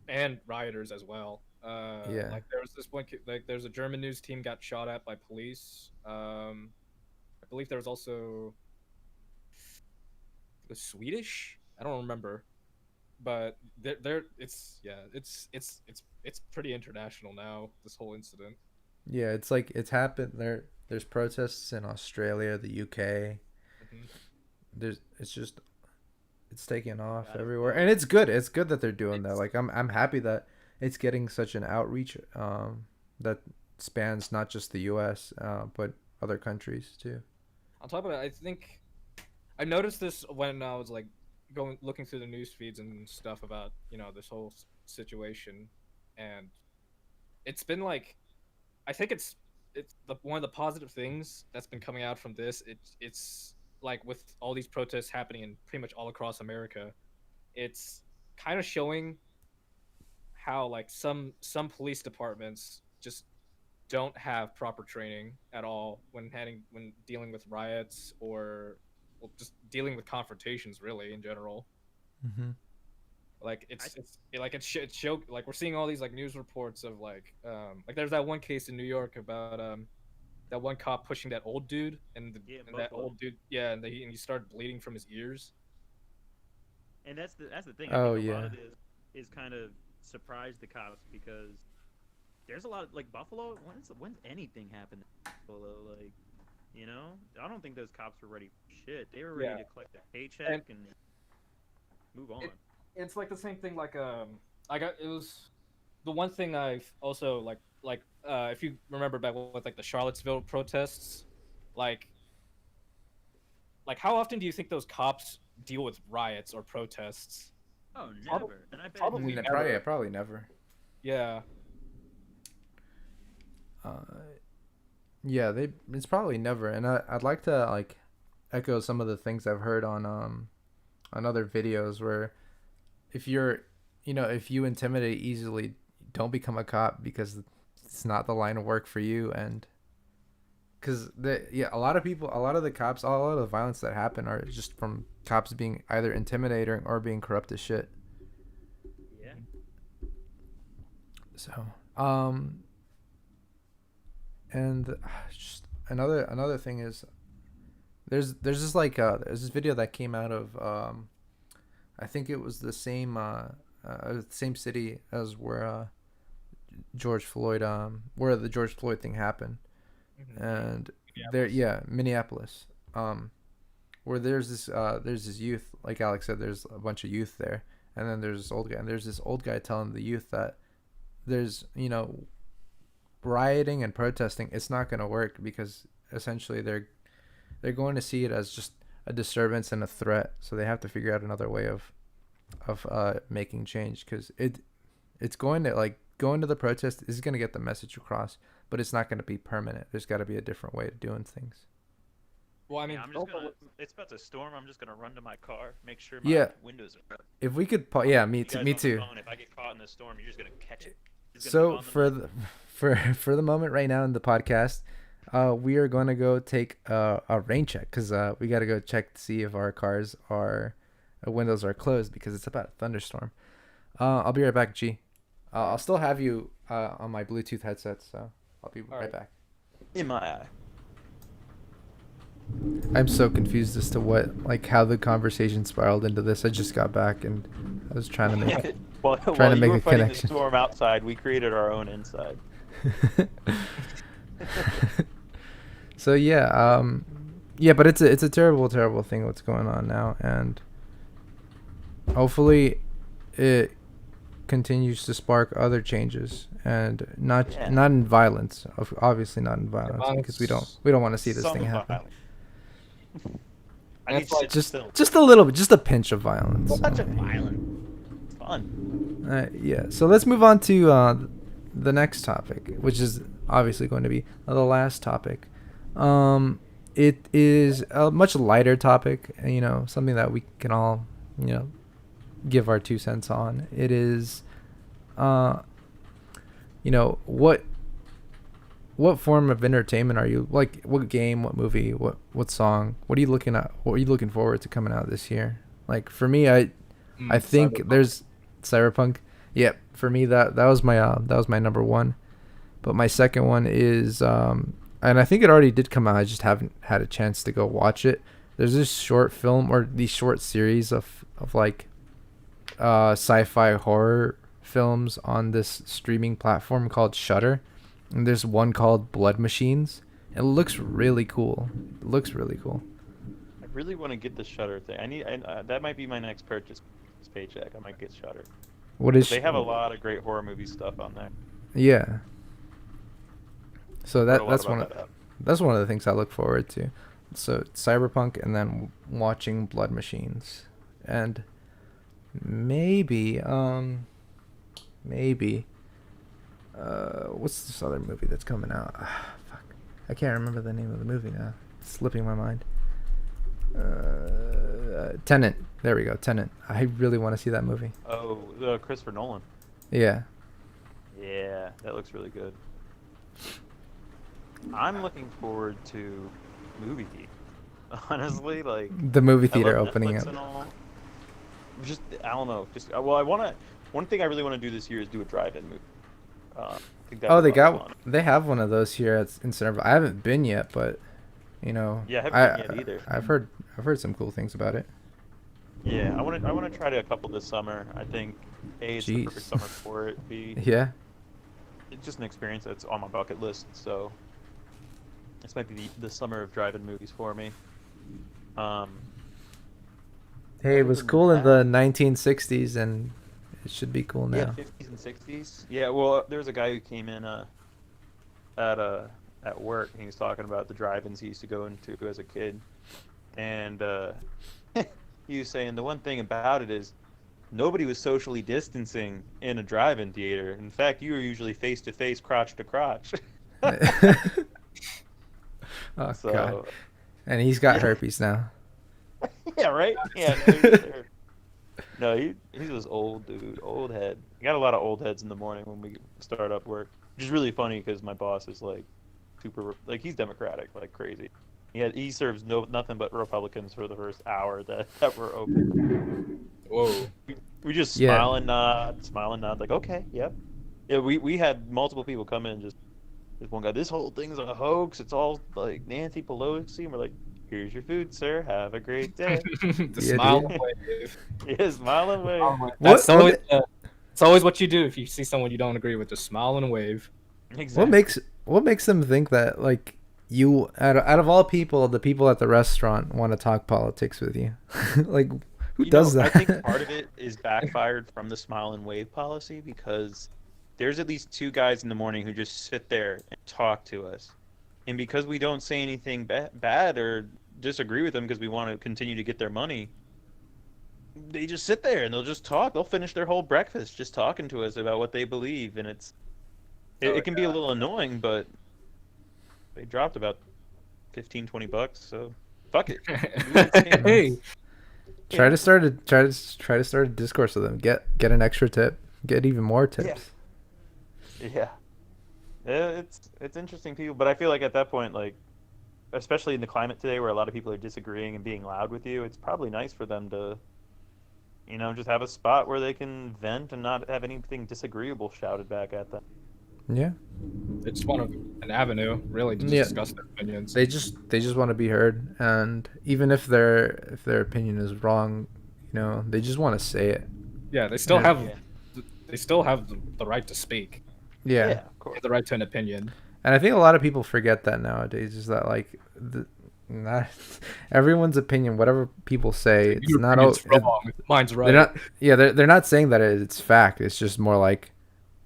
and rioters as well. Yeah. Like there was this one, like there's a German news team got shot at by police. I believe there was also the Swedish. I don't remember, but it's pretty international now. This whole incident. Yeah, it's like it's happened there. There's protests in Australia, the UK. Mhm. It's taking off Got it. everywhere, and it's good. It's good that they're doing that. Like I'm happy that it's getting such an outreach that spans not just the U.S. But other countries too. On top of it, I think I noticed this when I was like looking through the news feeds and stuff about this whole situation, and it's been like I think it's one of the positive things that's been coming out from this. It's like with all these protests happening in pretty much all across America, it's kind of showing how like some police departments just don't have proper training at all when dealing with riots or just dealing with confrontations really in general. Mm-hmm. Like it's show like we're seeing all these like news reports of like there's that one case in New York about that one cop pushing that old dude and that Buffalo. old dude and he started bleeding from his ears. And that's the thing. I Oh, think a lot yeah. of this is kind of surprised the cops because there's a lot of like Buffalo. When's anything happened in Buffalo? Like, I don't think those cops were ready for shit. They were ready Yeah. to collect a paycheck and move on. It's like the same thing like it was the one thing I've also like if you remember back with like the Charlottesville protests, like how often do you think those cops deal with riots or protests? Oh, never. And I bet probably it's- never. Probably never. Yeah. Yeah, it's probably never, and I'd like to like echo some of the things I've heard on other videos where if if you intimidate easily, don't become a cop because it's not the line of work for you, and because a lot of the cops, a lot of the violence that happen are just from cops being either intimidating or being corrupt as shit. Yeah. So and just another thing is there's this like there's this video that came out of I think it was the same city as where George Floyd where the George Floyd thing happened, and Minneapolis, where there's this youth, like Alex said, there's a bunch of youth there, and then there's this old guy, and there's this old guy telling the youth that there's rioting and protesting, it's not going to work because essentially they're going to see it as just a disturbance and a threat, so they have to figure out another way of making change, because it's going to like going to the protest is going to get the message across, but it's not going to be permanent. There's got to be a different way of doing things. Well, I mean, it's about to storm. I'm just gonna run to my car, make sure Yeah. windows are up. If we could me You guys me on the too. phone, if I get caught in the storm, you're just gonna catch it. It's gonna be So on the for mic. for the moment right now in the podcast, we are going to go take a rain check, because we got to go check to see if our cars are windows are closed, because it's about a thunderstorm. I'll be right back, G. I'll still have you on my Bluetooth headset, so I'll be right back. In my eye. I'm so confused as to how the conversation spiraled into this. I just got back and I was trying to make While you were a fighting the connection. storm outside, we created our own inside. So yeah, yeah, but it's a terrible, terrible thing what's going on now, and hopefully it continues to spark other changes, and Yeah. not in violence, obviously not in violence, because Violence. we don't want to see this Some thing happen. violence. I That's need like just film. Just a little bit, just a pinch of violence. Such a violence. It's fun. Yeah. So let's move on to the next topic, which is obviously going to be the last topic. It is a much lighter topic, something that we can all, give our 2 cents on. It is, what form of entertainment are you like? What game? What movie? What song? What are you looking at? What are you looking forward to coming out this year? Like for me, I think Cyberpunk. there's Cyberpunk. Yep, for me that was my number one, but my second one is and I think it already did come out. I just haven't had a chance to go watch it. There's this short film or these short series of like sci-fi horror films on this streaming platform called Shudder, and there's one called Blood Machines. It looks really cool. It looks really cool. I really want to get the Shutter thing. That might be my next purchase. This paycheck, I might get Shutter. What is? They have a lot of great horror movie stuff on there. Yeah. So Heard a lot that's about one of that app. that's one of the things I look forward to. So Cyberpunk, and then watching Blood Machines, and maybe what's this other movie that's coming out? Fuck, I can't remember the name of the movie now. It's slipping my mind. Tenet. There we go. Tenet. I really want to see that movie. Oh, Christopher Nolan. Yeah. Yeah, that looks really good. I'm looking forward to movie theater. Honestly, like The movie I theater love opening Netflix up. and all. Just I don't know. Just well, I want to. One thing I really want to do this year is do a drive-in movie. I think that'd Oh, be a lot of fun. they have one of those here in Centerville. I haven't been yet, but Yeah, I haven't been yet either. I've heard some cool things about it. Yeah, I want to try to a couple this summer. I think it's the perfect Jeez. summer for it. B, Yeah. it's just an experience that's on my bucket list. So this might be the summer of drive-in movies for me. Hey, it Other was than cool in that- the 1960s, and it should be cool Yeah, now. 50s and 60s. Yeah, well, there was a guy who came in at work, and he was talking about the drive-ins he used to go into as a kid, and he was saying the one thing about it is nobody was socially distancing in a drive-in theater. In fact, you were usually face to face, crotch to crotch. Oh So, god. And he's got Yeah. herpes now. yeah, right? Yeah, no, he's there. No, he's this old dude, old head. I got a lot of old heads in the morning when we start up work, which is really funny because my boss is like super, like he's Democratic, like crazy. He serves nothing but Republicans for the first hour that we're open. Whoa. We just Yeah. smile and nod, like okay, yep. Yeah, we had multiple people come in, just this one guy. This whole thing's a hoax. It's all like Nancy Pelosi, and we're like, here's your food, sir. Have a great day. The Yeah, smile dude. and wave. Yeah, smile and wave. That's What- always, it's always what you do if you see someone you don't agree with. Just smile and wave. Exactly. What makes them think that like you out of all people, the people at the restaurant want to talk politics with you? Like who does that? I think part of it is backfired from the smile and wave policy because there's at least two guys in the morning who just sit there and talk to us. And because we don't say anything bad or disagree with them because we want to continue to get their money, they just sit there and they'll just talk. They'll finish their whole breakfast just talking to us about what they believe. And it can be a little annoying, but they dropped about 15, 20 bucks. So fuck it. Hey, Try to start a discourse with them. Get an extra tip. Get even more tips. Yeah, it's interesting people, but I feel like at that point, like, especially in the climate today where a lot of people are disagreeing and being loud with you, it's probably nice for them to, just have a spot where they can vent and not have anything disagreeable shouted back at them. Yeah. They just want an avenue, really, to Yeah. discuss their opinions. They just want to be heard, and even if their opinion is wrong, they just want to say it. Yeah, they still And- have Yeah. they still have the right to speak, Yeah. Of course. the right to an opinion. And I think a lot of people forget that nowadays. Is that like not everyone's opinion, whatever people say, it's Your not. opinion's wrong. Mine's right. They're not. Yeah, they're not saying that it's fact. It's just more like,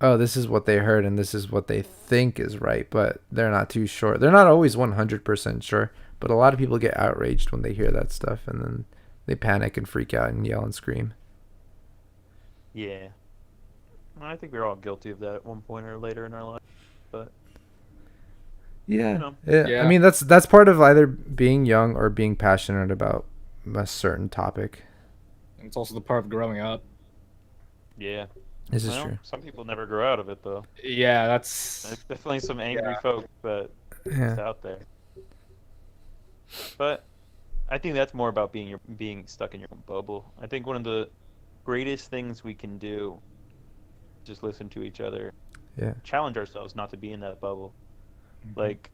oh, this is what they heard and this is what they think is right, but they're not too sure. They're not always 100% sure, but a lot of people get outraged when they hear that stuff, and then they panic and freak out and yell and scream. Yeah. Well, I think we're all guilty of that at one point or later in our life. But Yeah. You know. Yeah. Yeah. I mean, that's part of either being young or being passionate about a certain topic. It's also the part of growing up. yeah. This is Well, true. some people never grow out of it though. Yeah, that's There's definitely some angry Yeah. folk that Yeah. it's out there. But I think that's more about being stuck in your own bubble. I think one of the greatest things we can do is just listen to each other. Yeah. Challenge ourselves not to be in that bubble. Like,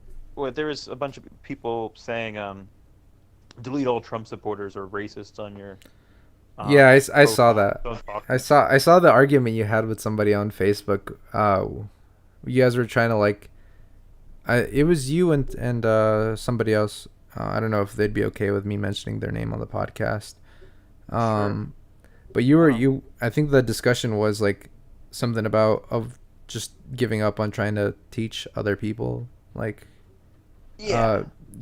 there was a bunch of people saying, delete all Trump supporters or racists on your. Yeah, I saw profile. that. Don't talk to I them. saw the argument you had with somebody on Facebook. You guys were trying to like, it was you and somebody else. I don't know if they'd be okay with me mentioning their name on the podcast. But I think the discussion was like something about of just giving up on trying to teach other people, like,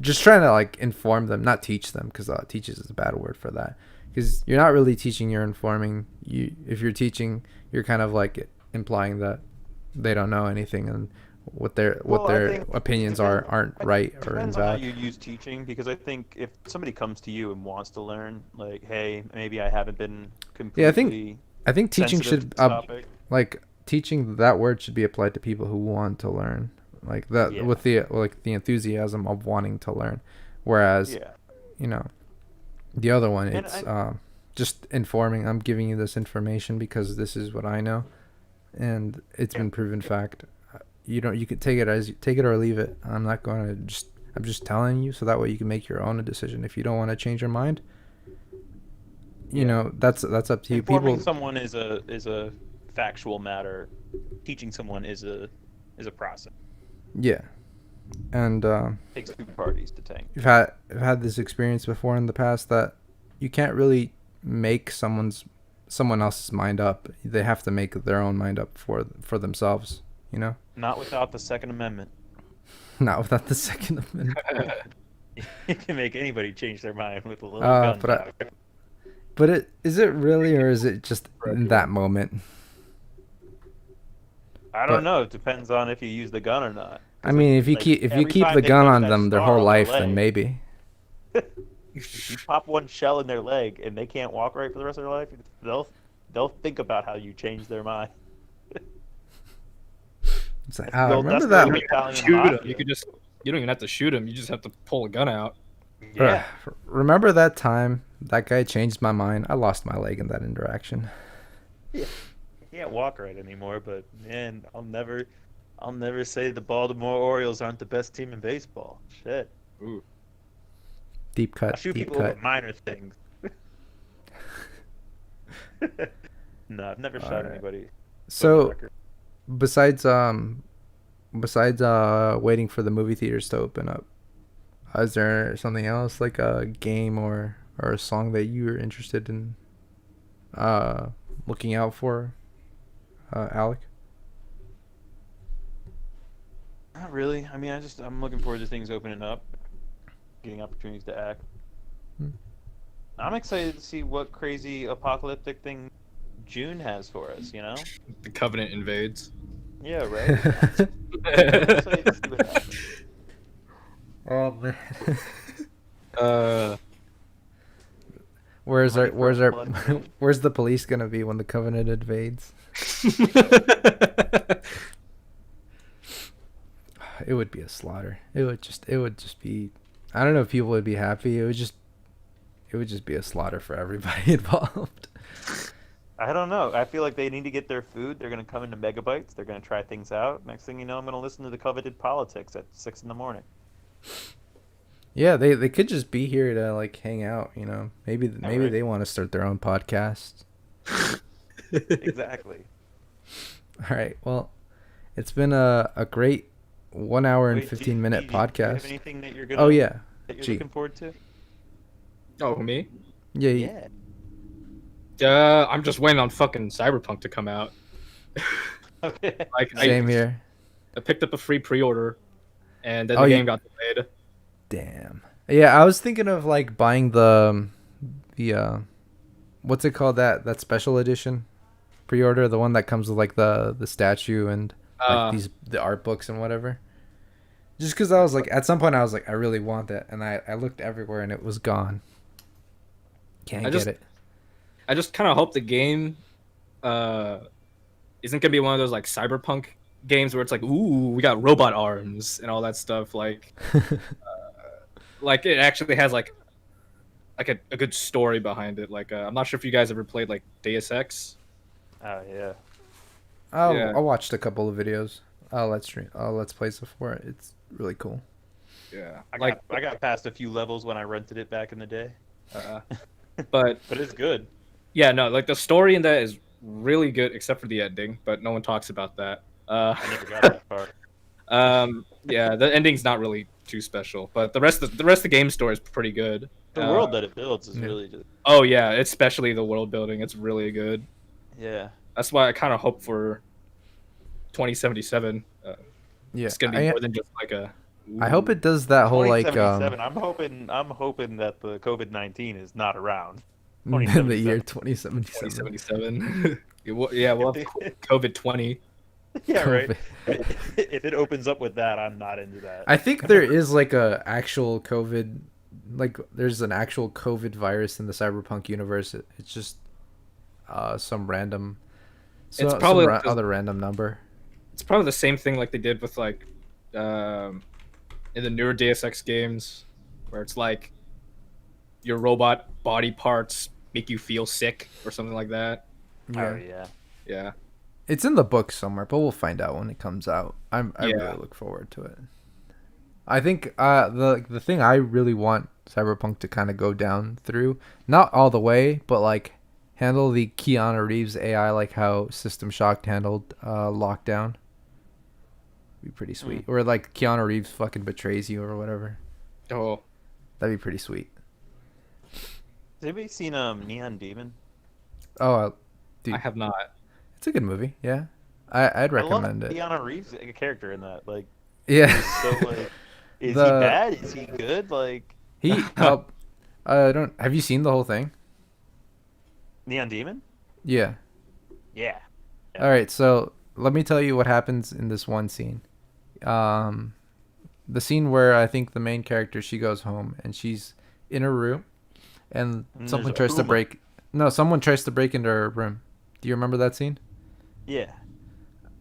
just trying to like inform them, not teach them, because teaches is a bad word for that. Because you're not really teaching, you're informing. If you're teaching, you're kind of like implying that they don't know anything and what their I think opinions it aren't right It or depends on how invalid. you use teaching, because I think if somebody comes to you and wants to learn, like, hey, maybe I haven't been completely I think teaching sensitive should to this topic. like teaching, that word should be applied to people who want to learn, like that, Yeah. with the enthusiasm of wanting to learn, whereas Yeah. the other one, And it's just informing. I'm giving you this information because this is what I know, and it's been proven fact. You can take it or leave it. I'm not going to I'm just telling you so that way you can make your own decision. If you don't want to change your mind, that's up to you. Informing People, someone is a factual matter. Teaching someone is a process. yeah, and It takes two parties to tango. I've had this experience before in the past that you can't really make someone else's mind up. They have to make their own mind up for themselves. Not without the Second Amendment. Not without the Second Amendment. You can make anybody change their mind with a little gun. But is it really, or is it just in that moment? I don't know. It depends on if you use the gun or not. I mean, if you every keep time the they gun touch on that them their scar whole on life, leg, then maybe. If you pop one shell in their leg and they can't walk right for the rest of their life, they'll think about how you changed their mind. It's like, They'll remember definitely that? Italian shoot him. mafia. You don't even have to shoot him. You just have to pull a gun out. Yeah. Remember that time that guy changed my mind? I lost my leg in that interaction. He can't walk right anymore, but man, I'll never say the Baltimore Orioles aren't the best team in baseball. Shit. Ooh. Deep I cut. shoot Deep people cut. over minor things. No, I've never shot Alright. anybody. So, besides waiting for the movie theaters to open up, is there something else like a game or a song that you're interested in looking out for, Alec? Not really. I mean, I'm looking forward to things opening up, getting opportunities to act. I'm excited to see what crazy apocalyptic thing June has for us, The Covenant invades. Yeah, right? I'm excited to see what happens. Oh man. Uh, Where's the police gonna be when the Covenant invades? It would be a slaughter. It would just be. I don't know if people would be happy. It would just be a slaughter for everybody involved. I don't know. I feel like they need to get their food. They're gonna come into megabytes. They're gonna try things out. Next thing you know, I'm gonna listen to the coveted politics at 6 in the morning. Yeah, they could just be here to like hang out, you know. Maybe right. they want to start their own podcast. Exactly. All right. Well, it's been a great 1 hour and Wait, 15-minute do you have podcast. anything that you're gonna? Oh yeah. That you're G. looking forward to? Oh, me? Yeah. I'm just waiting on fucking Cyberpunk to come out. Okay. Like, Same here. I picked up a free pre-order, and then Oh, the you- game got delayed. Damn. Yeah, I was thinking of like buying the what's it called, that special edition pre-order, the one that comes with like the statue and like the art books and whatever. Just because I was like, at some point I was like, I really want that, and I looked everywhere and it was gone. Can't get it. I just kind of hope the game isn't gonna be one of those like Cyberpunk games where it's like, ooh, we got robot arms and all that stuff. Like it actually has like a good story behind it. Like I'm not sure if you guys ever played like Deus Ex. Oh yeah. Yeah. I watched a couple of videos. Let's plays before. It's really cool. Yeah, I got past a few levels when I rented it back in the day. but it's good. Yeah, no, like the story in that is really good, except for the ending. But no one talks about that. I never got that far. Yeah, the ending's not really too special, but the rest of the game story is pretty good. The world that it builds is really just. Oh yeah, especially the world building. It's really good. Yeah. That's why I kind of hope for 2077. Yeah, it's gonna be more than just like a. I hope it does that whole like. I'm hoping that the COVID-19 is not around. In the year 2077. 2077. Yeah, we'll have COVID 20. Yeah, right. If it opens up with that, I'm not into that. I think there is like a actual COVID, like there's an actual COVID virus in the Cyberpunk universe. It's just some random. It's probably some other random number. It's probably the same thing like they did with like in the newer Deus Ex games, where it's like your robot body parts make you feel sick or something like that. Yeah. Oh yeah. Yeah. It's in the book somewhere, but we'll find out when it comes out. I really look forward to it. I think the thing I really want Cyberpunk to kind of go down through, not all the way, but like handle the Keanu Reeves AI like how System Shock handled Lockdown. Be pretty sweet. Or like Keanu Reeves fucking betrays you or whatever. Oh, that'd be pretty sweet. Has anybody seen Neon Demon? Oh, dude, I have not. It's a good movie. Yeah, I'd recommend it. Keanu Reeves, a character in that, like. Yeah. So like, is he bad? Is he good? Like. He helped. I don't. Have you seen the whole thing? Neon Demon? Yeah. Yeah. All right, so let me tell you what happens in this one scene. The scene where I think the main character, she goes home and she's in her room, and someone tries to break. No, someone tries to break into her room. Do you remember that scene? Yeah.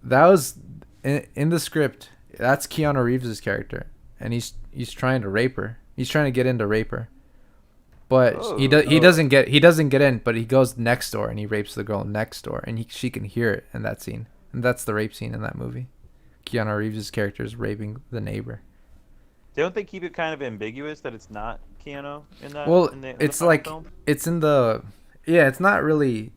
That was in the script. That's Keanu Reeves' character, and he's trying to rape her. He's trying to get in to rape her. But he doesn't get in, but he goes next door and he rapes the girl next door, and she can hear it in that scene. And that's the rape scene in that movie. Keanu Reeves' character is raping the neighbor. Don't they keep it kind of ambiguous that it's not Keanu in that? Well, it's like film? It's in the it's not really.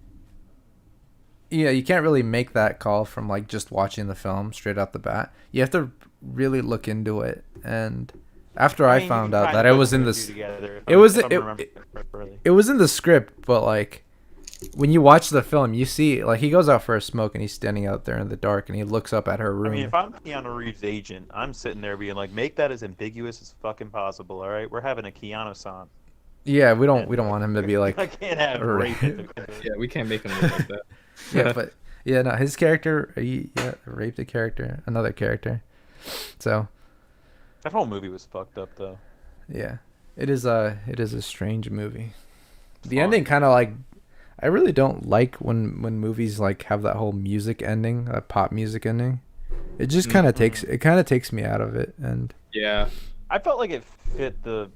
Yeah, you can't really make that call from like just watching the film straight out the bat. You have to really look into it, and after I found out that it was in this, it was in the script, but like when you watch the film, you see like he goes out for a smoke and he's standing out there in the dark and he looks up at her room. I mean, if I'm Keanu Reeves' agent, I'm sitting there being like, make that as ambiguous as fucking possible. All right, we're having a Keanu-san. Yeah, we don't want him to be like. I can't have rape. Yeah, we can't make him look like that. Yeah, but yeah, no, his character, he raped a character, another character. So. That whole movie was fucked up, though. Yeah, it is a strange movie. The ending kind of like, I really don't like when movies like have that whole music ending, that pop music ending. It just kind of takes me out of it, and yeah, I felt like it fit the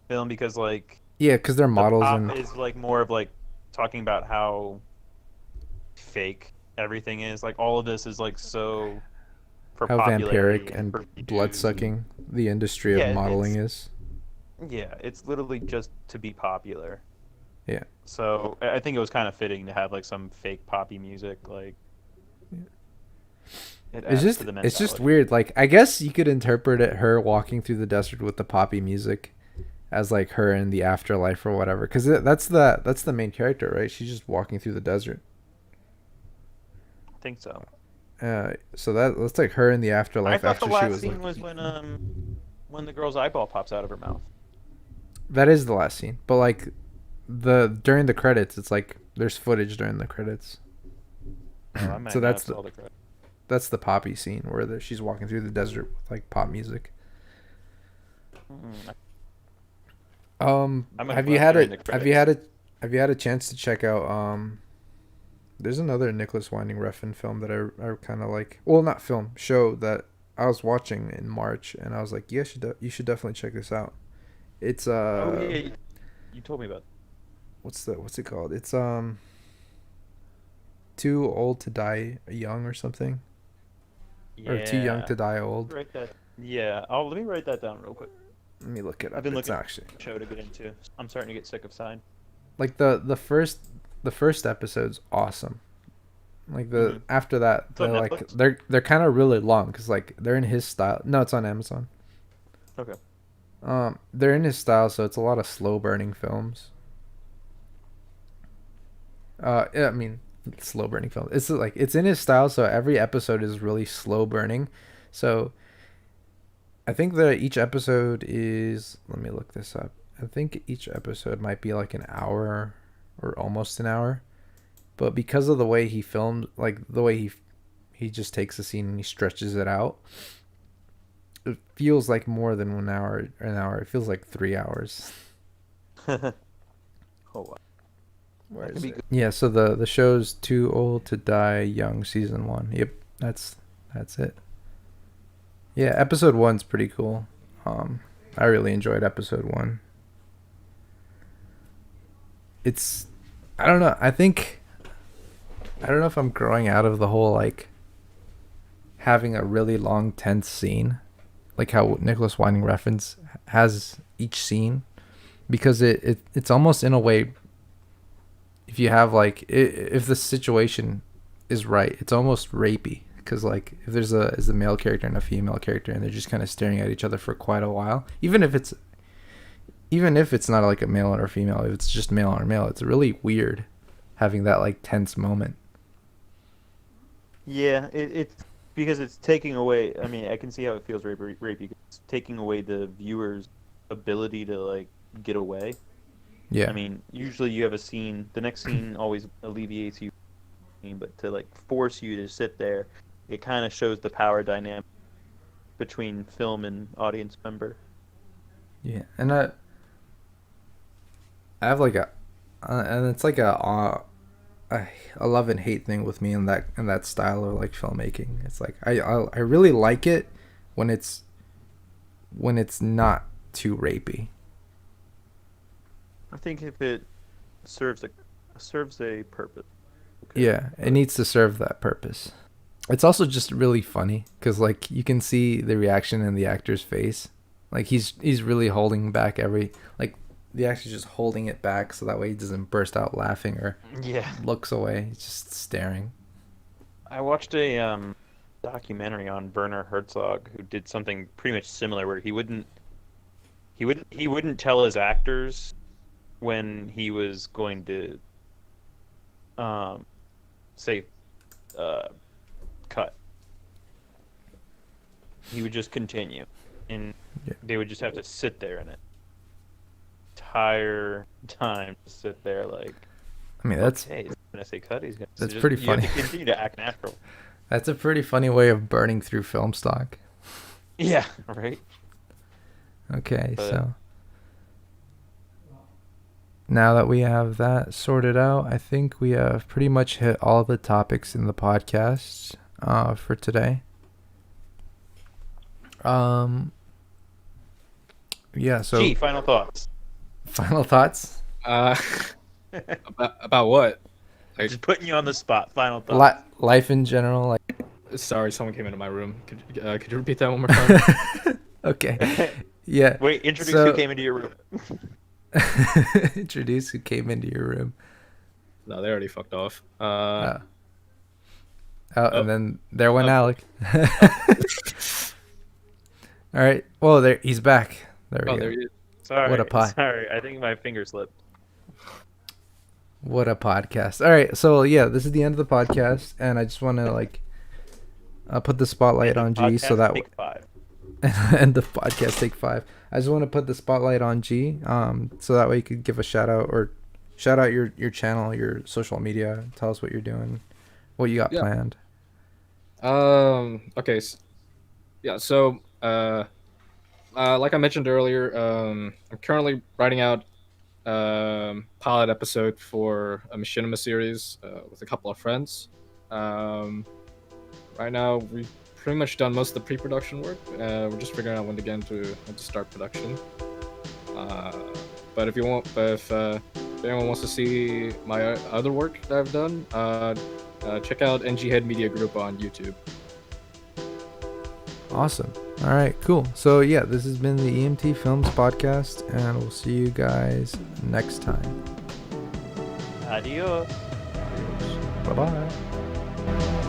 film because like because they're models the pop and is like more of like talking about how fake everything is. Like all of this is like so for How popularity vampiric and for views. blood sucking the industry Yeah, of modeling it's- is. Yeah, it's literally just to be popular. Yeah. So I think it was kind of fitting to have like some fake poppy music, like. It It's adds just to the it's just mentality. weird. Like I guess you could interpret it her walking through the desert with the poppy music as like her in the afterlife or whatever, because that's the main character, right? She's just walking through the desert. I think so. So that's like her in the I afterlife thought the after she last was scene like. was when the girl's eyeball pops out of her mouth. That is the last scene, but like during the credits, it's like there's footage during the credits. Oh, I might So not that's have saw the credit. that's the poppy scene where she's walking through the desert with like pop music. Mm, I might Have have you left had during a the have you credits. have you had a chance to check out there's another Nicholas Winding Refn film that I kind of like, well, not film, show that I was watching in March, and I was like, yeah, you should definitely check this out. It's Oh yeah, you told me about. what's it called? It's Too Old to Die Young or something, Yeah. or Too Young to Die Old. Write that. Yeah. Oh, let me write that down real quick. Let me look it up. I've been It's looking actually for a show to get into. I'm starting to get sick of Sign. like the first episode's awesome. Like Mhm. after that, It's on they're like Netflix? they're kind of really long because like they're in his style. No, it's on Amazon. Okay. They're in his style, so it's a lot of slow burning films. Yeah, I mean, slow burning films. It's like it's in his style, so every episode is really slow burning. So I think that each episode is. Let me look this up. I think each episode might be like an hour or almost an hour. But because of the way he filmed, like the way he just takes a scene and he stretches it out, it feels like more than 1 hour. An hour. It feels like 3 hours. Oh wow. Where That is could be it? good. Yeah. So the show's Too Old to Die Young season 1. Yep. That's it. Yeah. Episode 1's pretty cool. I really enjoyed episode 1. It's, I don't know. I don't know if I'm growing out of the whole like having a really long tense scene, like how Nicholas Winding Refn has each scene, because it's almost in a way, if you have like if the situation is right, it's almost rapey, because like if there's a male character and a female character and they're just kind of staring at each other for quite a while, even if it's not like a male or a female, if it's just male on male, it's really weird having that like tense moment. Yeah, it's because it's taking away. I mean, I can see how it feels rapey. It's taking away the viewer's ability to like get away. Yeah. I mean, usually you have a scene. The next scene always alleviates you, but to like force you to sit there, it kind of shows the power dynamic between film and audience member. Yeah, and I have like and it's like a love and hate thing with me in that style of like filmmaking. It's like I really like it when it's not too rapey. I think if it serves a purpose. Okay. Yeah, it needs to serve that purpose. It's also just really funny because like you can see the reaction in the actor's face. Like he's really holding back the actor's just holding it back so that way he doesn't burst out laughing or looks away. He's just staring. I watched a documentary on Werner Herzog who did something pretty much similar where he wouldn't tell his actors when he was going to say cut. He would just continue, and they would just have to sit there in it entire time, to sit there like. I mean, that's okay, he's gonna say cut. He's gonna. That's just, pretty you funny. have to continue to act natural. That's a pretty funny way of burning through film stock. Yeah. Right. Okay, so now that we have that sorted out, I think we have pretty much hit all the topics in the podcast for today. Yeah, so Gee, final thoughts. final thoughts? About what? Just putting you on the spot. Final thoughts. Life in general, like. Sorry, someone came into my room. Could you repeat that one more time? Okay. Yeah. Wait, introduce who came into your room. Introduce who came into your room. No, they already fucked off. And then there went Alec. All right. Well, he's back. There we go. There he is. Sorry. What a pod. Sorry, I think my finger slipped. What a podcast. All right. So, yeah, this is the end of the podcast. And I just want to, like, put the spotlight on G so that Take 5. and the podcast take 5. I just want to put the spotlight on G so that way you could give a shout out or shout out your channel, your social media. Tell us what you're doing, what you got planned. Okay. So like I mentioned earlier, I'm currently writing out pilot episode for a Machinima series with a couple of friends. Right now we've pretty much done most of the pre-production work. We're just figuring out when to start production. But if anyone wants to see my other work that I've done, check out NG Head Media Group on YouTube. Awesome. All right, cool. So yeah, this has been the Emt.Films podcast, and we'll see you guys next time. Adios. Bye bye.